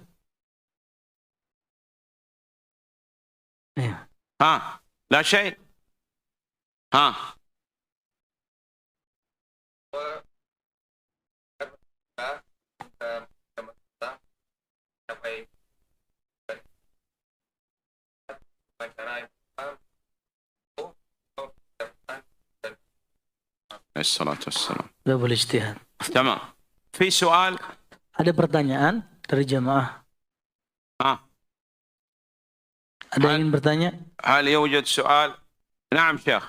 Ya. ها لا شيء. ها الصلاة والسلام. Sudah boleh ijtihad. تمام. في سؤال. Ada pertanyaan dari jamaah? Ada yang ingin bertanya? هل يوجد سؤال؟ نعم شيخ.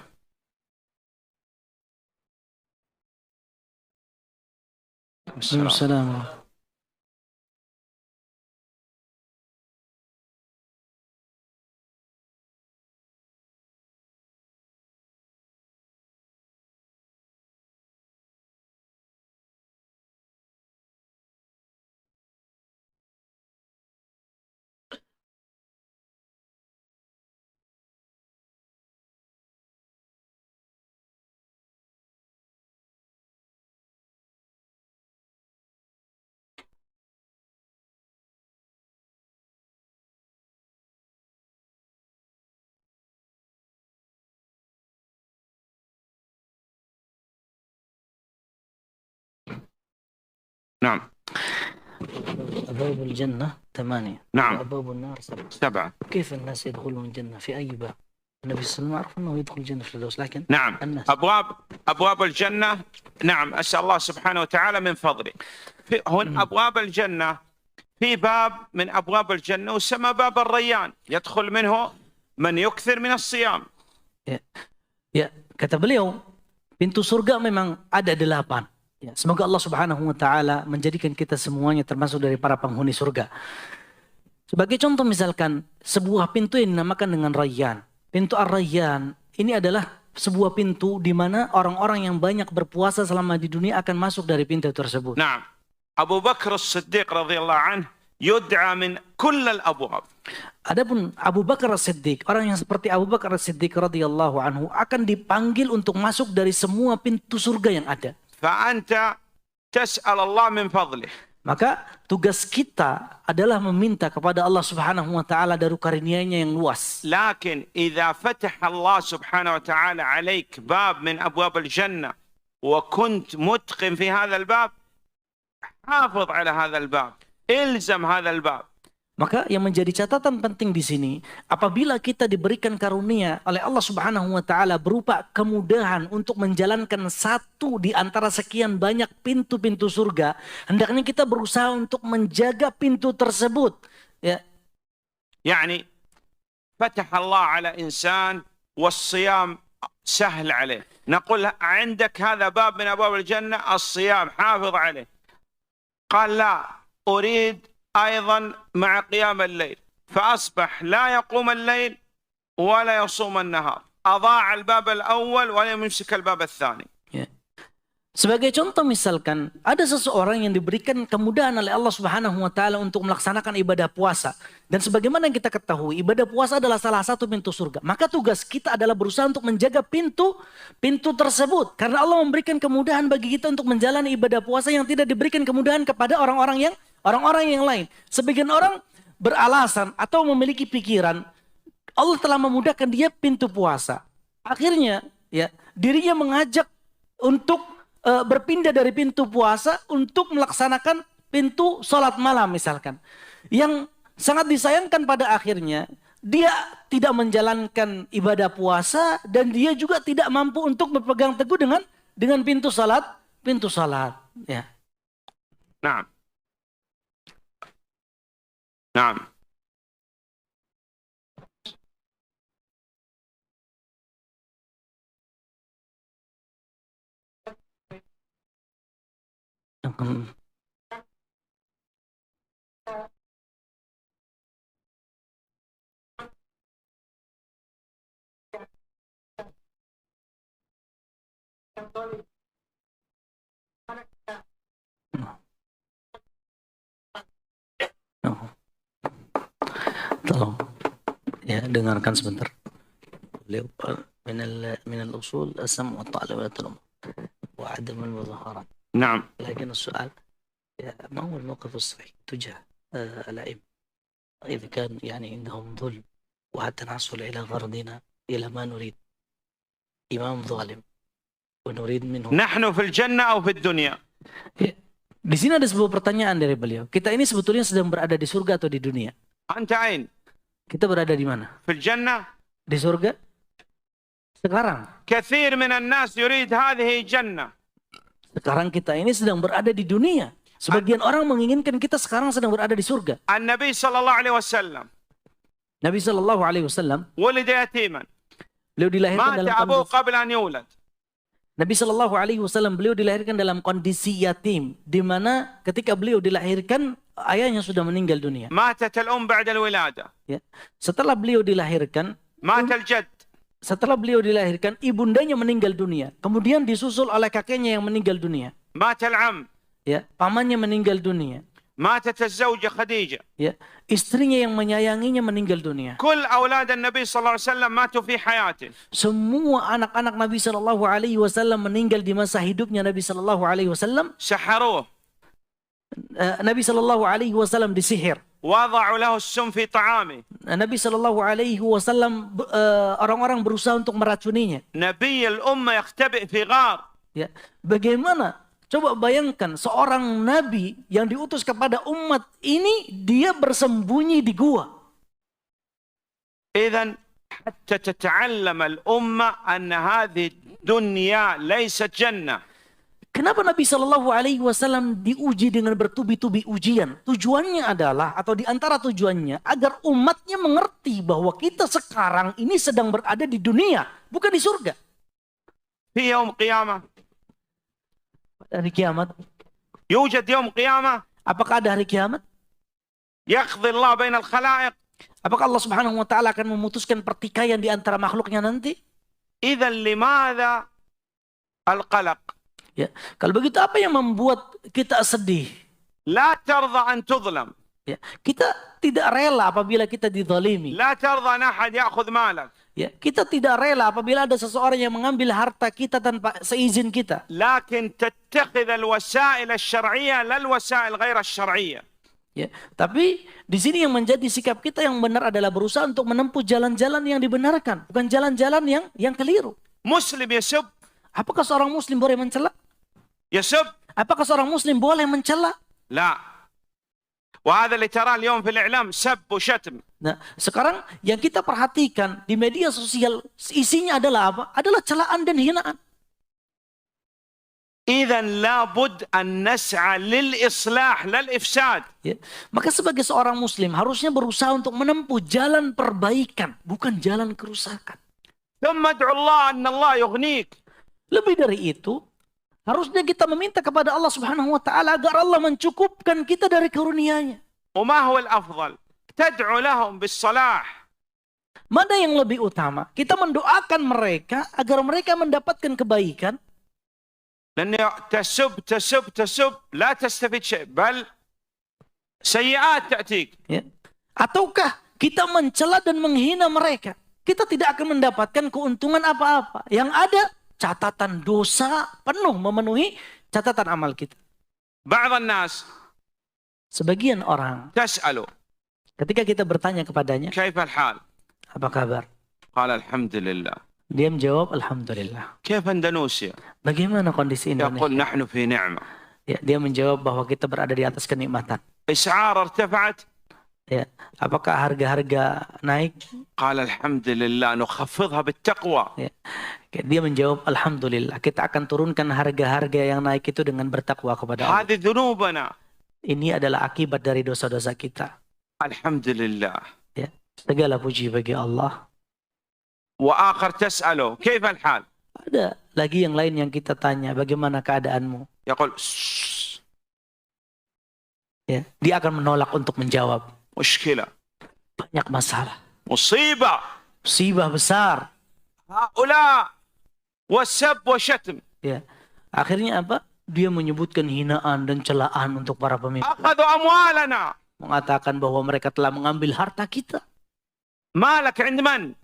Assalamualaikum. نعم. أبواب الجنة 8. نعم. وأبواب النار 7. كيف الناس يدخلون الجنة في أي باب؟ النبي صلى الله عليه وسلم عرف أنه يدخل الجنة في الفردوس، لكن نعم الناس. أبواب الجنة. نعم أسأل الله سبحانه وتعالى من فضله. هنا أبواب الجنة، في باب من أبواب الجنة وسمى باب الريان، يدخل منه من يكثر من الصيام. Ya, kata beliau, pintu surga memang ada 8. Ya, semoga Allah Subhanahu wa taala menjadikan kita semuanya termasuk dari para penghuni surga. Sebagai contoh misalkan sebuah pintu yang dinamakan dengan Rayyan. Pintu Ar-Rayyan ini adalah sebuah pintu di mana orang-orang yang banyak berpuasa selama di dunia akan masuk dari pintu tersebut. Nah, Abu Bakar As-Siddiq radhiyallahu anhu yud'a min kull al-abwab. Adapun Abu Bakar As-Siddiq, orang yang seperti Abu Bakar As-Siddiq radhiyallahu anhu akan dipanggil untuk masuk dari semua pintu surga yang ada. فأنت تسأل الله من فضله. Maka tugas kita adalah meminta kepada Allah Subhanahu wa taala dari karunia-Nya yang luas. لكن إذا فتح الله سبحانه وتعالى عليك باب من أبواب الجنة وكنت متقن في هذا الباب، حافظ على هذا الباب، إلزم هذا الباب. Maka yang menjadi catatan penting di sini, apabila kita diberikan karunia oleh Allah Subhanahu wa taala berupa kemudahan untuk menjalankan satu di antara sekian banyak pintu-pintu surga, hendaknya kita berusaha untuk menjaga pintu tersebut. Ya. يعني فتح الله على إنسان والصيام سهل عليه، نقول عندك هذا باب من أبواب الجنة الصيام حافظ عليه، قال لا أريد أيضا مع قيام الليل، فأصبح لا يقوم الليل ولا يصوم النهار، أضاع الباب الأول ولم يمسك الباب الثاني. Sebagai contoh misalkan ada seseorang yang diberikan kemudahan oleh Allah Subhanahu wa taala untuk melaksanakan ibadah puasa, dan sebagaimana yang kita ketahui ibadah puasa adalah salah satu pintu surga. Maka tugas kita adalah berusaha untuk menjaga pintu tersebut, karena Allah memberikan kemudahan bagi kita untuk menjalani ibadah puasa yang tidak diberikan kemudahan kepada orang-orang yang lain. Sebagian orang beralasan atau memiliki pikiran Allah telah memudahkan dia pintu puasa. Akhirnya ya dirinya mengajak untuk berpindah dari pintu puasa untuk melaksanakan pintu sholat malam misalkan. Yang sangat disayangkan pada akhirnya dia tidak menjalankan ibadah puasa dan dia juga tidak mampu untuk berpegang teguh dengan pintu salat ya. Naam. Naam. Tolong ya dengarkan sebentar. Beliau من الأصول السمع والطاعة لولاة الأمور وعدم المظاهرات. نعم. لكن السؤال ما هو الموقف الصحيح تجاه الأئمة إذا كان يعني عندهم ظلم وحتى نحصل إلى غرضنا إلى ما نريد إمام ظالم ونريد منه. نحن في الجنة أو في الدنيا. Di sini ada sebuah pertanyaan dari beliau. Kita ini sebetulnya sedang berada di surga atau di dunia? أنت أين؟ Kita berada di mana? في الجنة. Di surga? Sekarang. كثير من الناس يريد هذه جنة. Sekarang kita ini sedang berada di dunia. Sebagian orang menginginkan kita sekarang sedang berada di surga. النبي صلى الله عليه وسلم. Nabi sallallahu alaihi wasallam ولد يتيما. beliau dilahirkan مات dalam أبوه kondisi قبل أن يولد. Nabi sallallahu alaihi wasallam beliau dilahirkan dalam kondisi yatim, di mana ketika beliau dilahirkan ayahnya sudah meninggal dunia. ماتت الأم بعد الولادة. Ya. Setelah beliau dilahirkan, مات الجد. setelah beliau dilahirkan, ibundanya meninggal dunia. Kemudian disusul oleh kakeknya yang meninggal dunia. مات العم. Ya, pamannya meninggal dunia. ماتت الزوجة خديجة. Ya, istrinya yang menyayanginya meninggal dunia. كل أولاد النبي صلى الله عليه وسلم ماتوا في حياته. Semua anak-anak Nabi sallallahu alaihi wasallam meninggal di masa hidupnya Nabi sallallahu alaihi wasallam. سحروه. Nabi sallallahu alaihi wasallam disihir. وضعوا له السم في طعامه. Nabi sallallahu alaihi wasallam orang-orang berusaha untuk meracuninya. نبي الأمة يختبئ في غار. Ya, bagaimana? Coba bayangkan seorang nabi yang diutus kepada umat ini dia bersembunyi di gua. إذن حتى تتعلم الأمة أن هذه الدنيا ليست جنة. Kenapa Nabi Shallallahu Alaihi Wasallam diuji dengan bertubi-tubi ujian? Tujuannya adalah, atau di antara tujuannya, agar umatnya mengerti bahwa kita sekarang ini sedang berada di dunia, bukan di surga. في يوم قيامة. Hari kiamat. يوجد يوم قيامة. Apakah ada hari kiamat? يقضي الله بين الخلائق. Apakah Allah Subhanahu Wa Taala akan memutuskan pertikaian di antara makhluknya nanti? إذن لماذا القلق؟ Ya, kalau begitu apa yang membuat kita sedih? لا ترضى أن تظلم. Ya, kita tidak rela apabila kita dizalimi. لا ترضى أن أحد يأخذ مالك. Ya, kita tidak rela apabila ada seseorang yang mengambil harta kita tanpa seizin kita. لكن تتخذ الوسائل الشرعية لا الوسائل غير الشرعية. Ya, tapi di sini yang menjadi sikap kita yang benar adalah berusaha untuk menempuh jalan-jalan yang dibenarkan, bukan jalan-jalan yang keliru. مسلم يسب. Apakah seorang muslim boleh mencela? يسب. Apakah seorang muslim boleh mencela? لا. وهذا اللي تراه اليوم في الإعلام سب وشتم. Nah, sekarang yang kita perhatikan di media sosial isinya adalah apa? Adalah celaan dan hinaan. إذن لابد أن نسعى للإصلاح لا الإفساد. Ya. Maka sebagai seorang muslim harusnya berusaha untuk menempuh jalan perbaikan, bukan jalan kerusakan. ثم ادعو الله أن الله يغنيك. Lebih dari itu, harusnya kita meminta kepada Allah Subhanahu wa taala agar Allah mencukupkan kita dari karunia-Nya. وما هو الأفضل؟ تدعو لهم بالصلاح. Mana yang lebih utama? Kita mendoakan mereka agar mereka mendapatkan kebaikan. لأن تسب لا تستفيد شيء بل سيئات تأتيك. Ya. Ataukah kita mencela dan menghina mereka? Kita tidak akan mendapatkan keuntungan apa-apa. Yang ada catatan dosa penuh memenuhi catatan amal kita. بعض الناس Sebagian orang تسأله ketika kita bertanya kepadanya, كيف الحال؟ apa kabar? قال الحمد لله. Dia menjawab, Alhamdulillah. كيف أندونيسيا؟ Bagaimana kondisi يقول Indonesia? نحن في نعمة. Ya, dia menjawab bahwa kita berada di atas kenikmatan. إسعار ارتفعت. Ya, apakah harga-harga naik? قال الحمد لله نخفضها بالتقوى. Ya. Dia menjawab, Alhamdulillah. Kita akan turunkan harga-harga yang naik itu dengan bertakwa kepada Allah. هذه ذنوبنا. Ini adalah akibat dari dosa-dosa kita. الحمد لله. Ya. Segala puji bagi Allah. وآخر تسأله كيف الحال؟ Ada lagi yang lain yang kita tanya, bagaimana keadaanmu? يقول ya, dia akan menolak untuk menjawab. مشكلة Banyak masalah, مصيبة musibah besar. هؤلاء والسب وشتم Ya, akhirnya apa? Dia menyebutkan hinaan dan celaan untuk para pemimpin. أخذوا أموالنا Mengatakan bahwa mereka telah mengambil harta kita. مالك عند من؟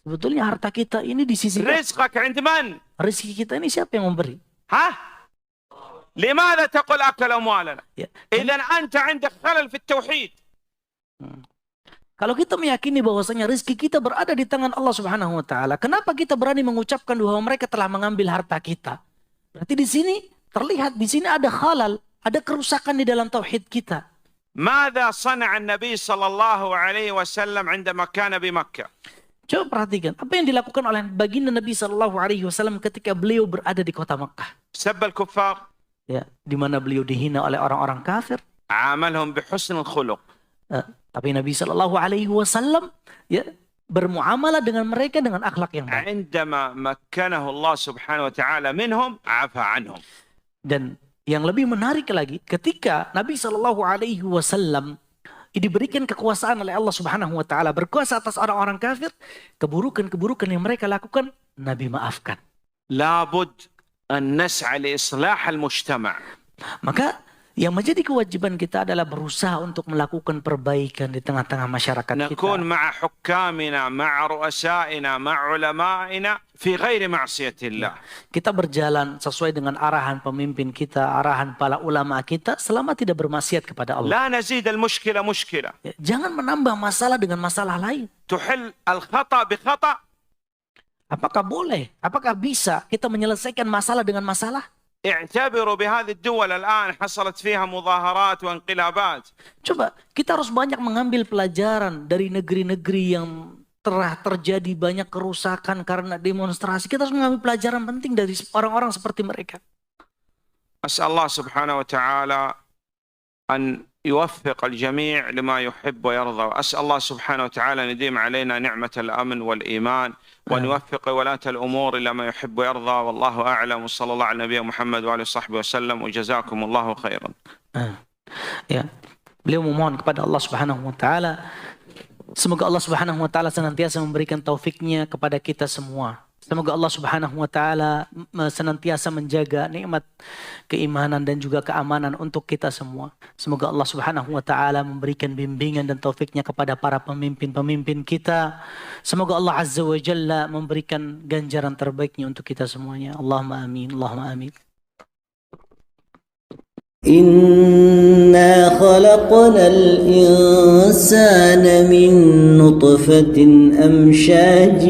Sebetulnya harta kita ini di sisi رزقك عند من؟ rezeki kita ini siapa yang memberi? ها؟ لماذا تقول أكل أموالنا؟ Ya. إذا أنت عندك خلل في التوحيد. Kalau kita meyakini bahwasanya rezeki kita berada di tangan Allah Subhanahu wa taala, kenapa kita berani mengucapkan bahwa mereka telah mengambil harta kita? Berarti di sini terlihat di sini ada halal, ada kerusakan di dalam tauhid kita. ماذا صنع النبي صلى الله عليه وسلم عندما كان بمكة؟ Coba perhatikan apa yang dilakukan oleh baginda Nabi Shallallahu Alaihi Wasallam ketika beliau berada di kota Makkah. سب الكفار، Ya, di mana beliau dihina oleh orang-orang kafir. عاملهم بحسن الخلق. Tapi Nabi Shallallahu Alaihi Wasallam ya bermuamalah dengan mereka dengan akhlak yang baik. عندما مكنه الله سبحانه وتعالى منهم عفى عنهم. Dan yang lebih menarik lagi, ketika Nabi Shallallahu Alaihi Wasallam diberikan kekuasaan oleh Allah Subhanahu Wa Taala berkuasa atas orang-orang kafir, keburukan-keburukan yang mereka lakukan, Nabi maafkan. لابد أن نسعى لإصلاح المجتمع. Maka yang menjadi kewajiban kita adalah berusaha untuk melakukan perbaikan di tengah-tengah masyarakat kita. نكون مع حكامنا مع رؤسائنا مع علمائنا في غير معصية الله. Kita berjalan sesuai dengan arahan pemimpin kita, arahan para ulama kita, selama tidak bermaksiat kepada Allah. لا نزيد المشكلة مشكلة. Ya, jangan menambah masalah dengan masalah lain. تحل الخطأ بخطأ. Apakah boleh? Apakah bisa kita menyelesaikan masalah dengan masalah? اعتبروا بهذه الدول الآن حصلت فيها مظاهرات وانقلابات. Coba kita harus banyak mengambil pelajaran dari negeri-negeri yang telah terjadi banyak kerusakan karena demonstrasi. Kita harus mengambil pelajaran penting dari orang-orang seperti mereka. أسأل الله سبحانه وتعالى أن يوفق الجميع لما يحب ويرضى. وأسأل الله سبحانه وتعالى أن يديم علينا نعمة الأمن والإيمان وأن يوفق ولاة الأمور إلى ما يحب ويرضى. والله أعلم وصلى الله على نبينا محمد وعلى صحبه وسلم وجزاكم الله خيرا. Ya, beliau memohon kepada Allah Subhanahu Wa Taala, semoga Allah Subhanahu Wa Taala senantiasa memberikan taufiknya kepada kita semua. Semoga Allah Subhanahu Wa Taala senantiasa menjaga nikmat keimanan dan juga keamanan untuk kita semua. Semoga Allah Subhanahu Wa Taala memberikan bimbingan dan taufiknya kepada para pemimpin-pemimpin kita. Semoga Allah Azza wa Jalla memberikan ganjaran terbaiknya untuk kita semuanya. Allahumma amin, Allahumma amin. إنا خلقنا الإنسان من نطفة أمشاج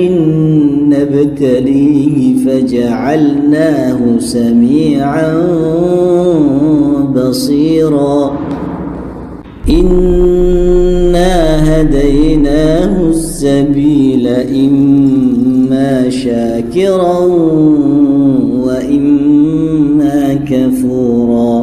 نبتليه فجعلناه سميعا بصيرا إنا هديناه السبيل إما شاكرا وإما كفورا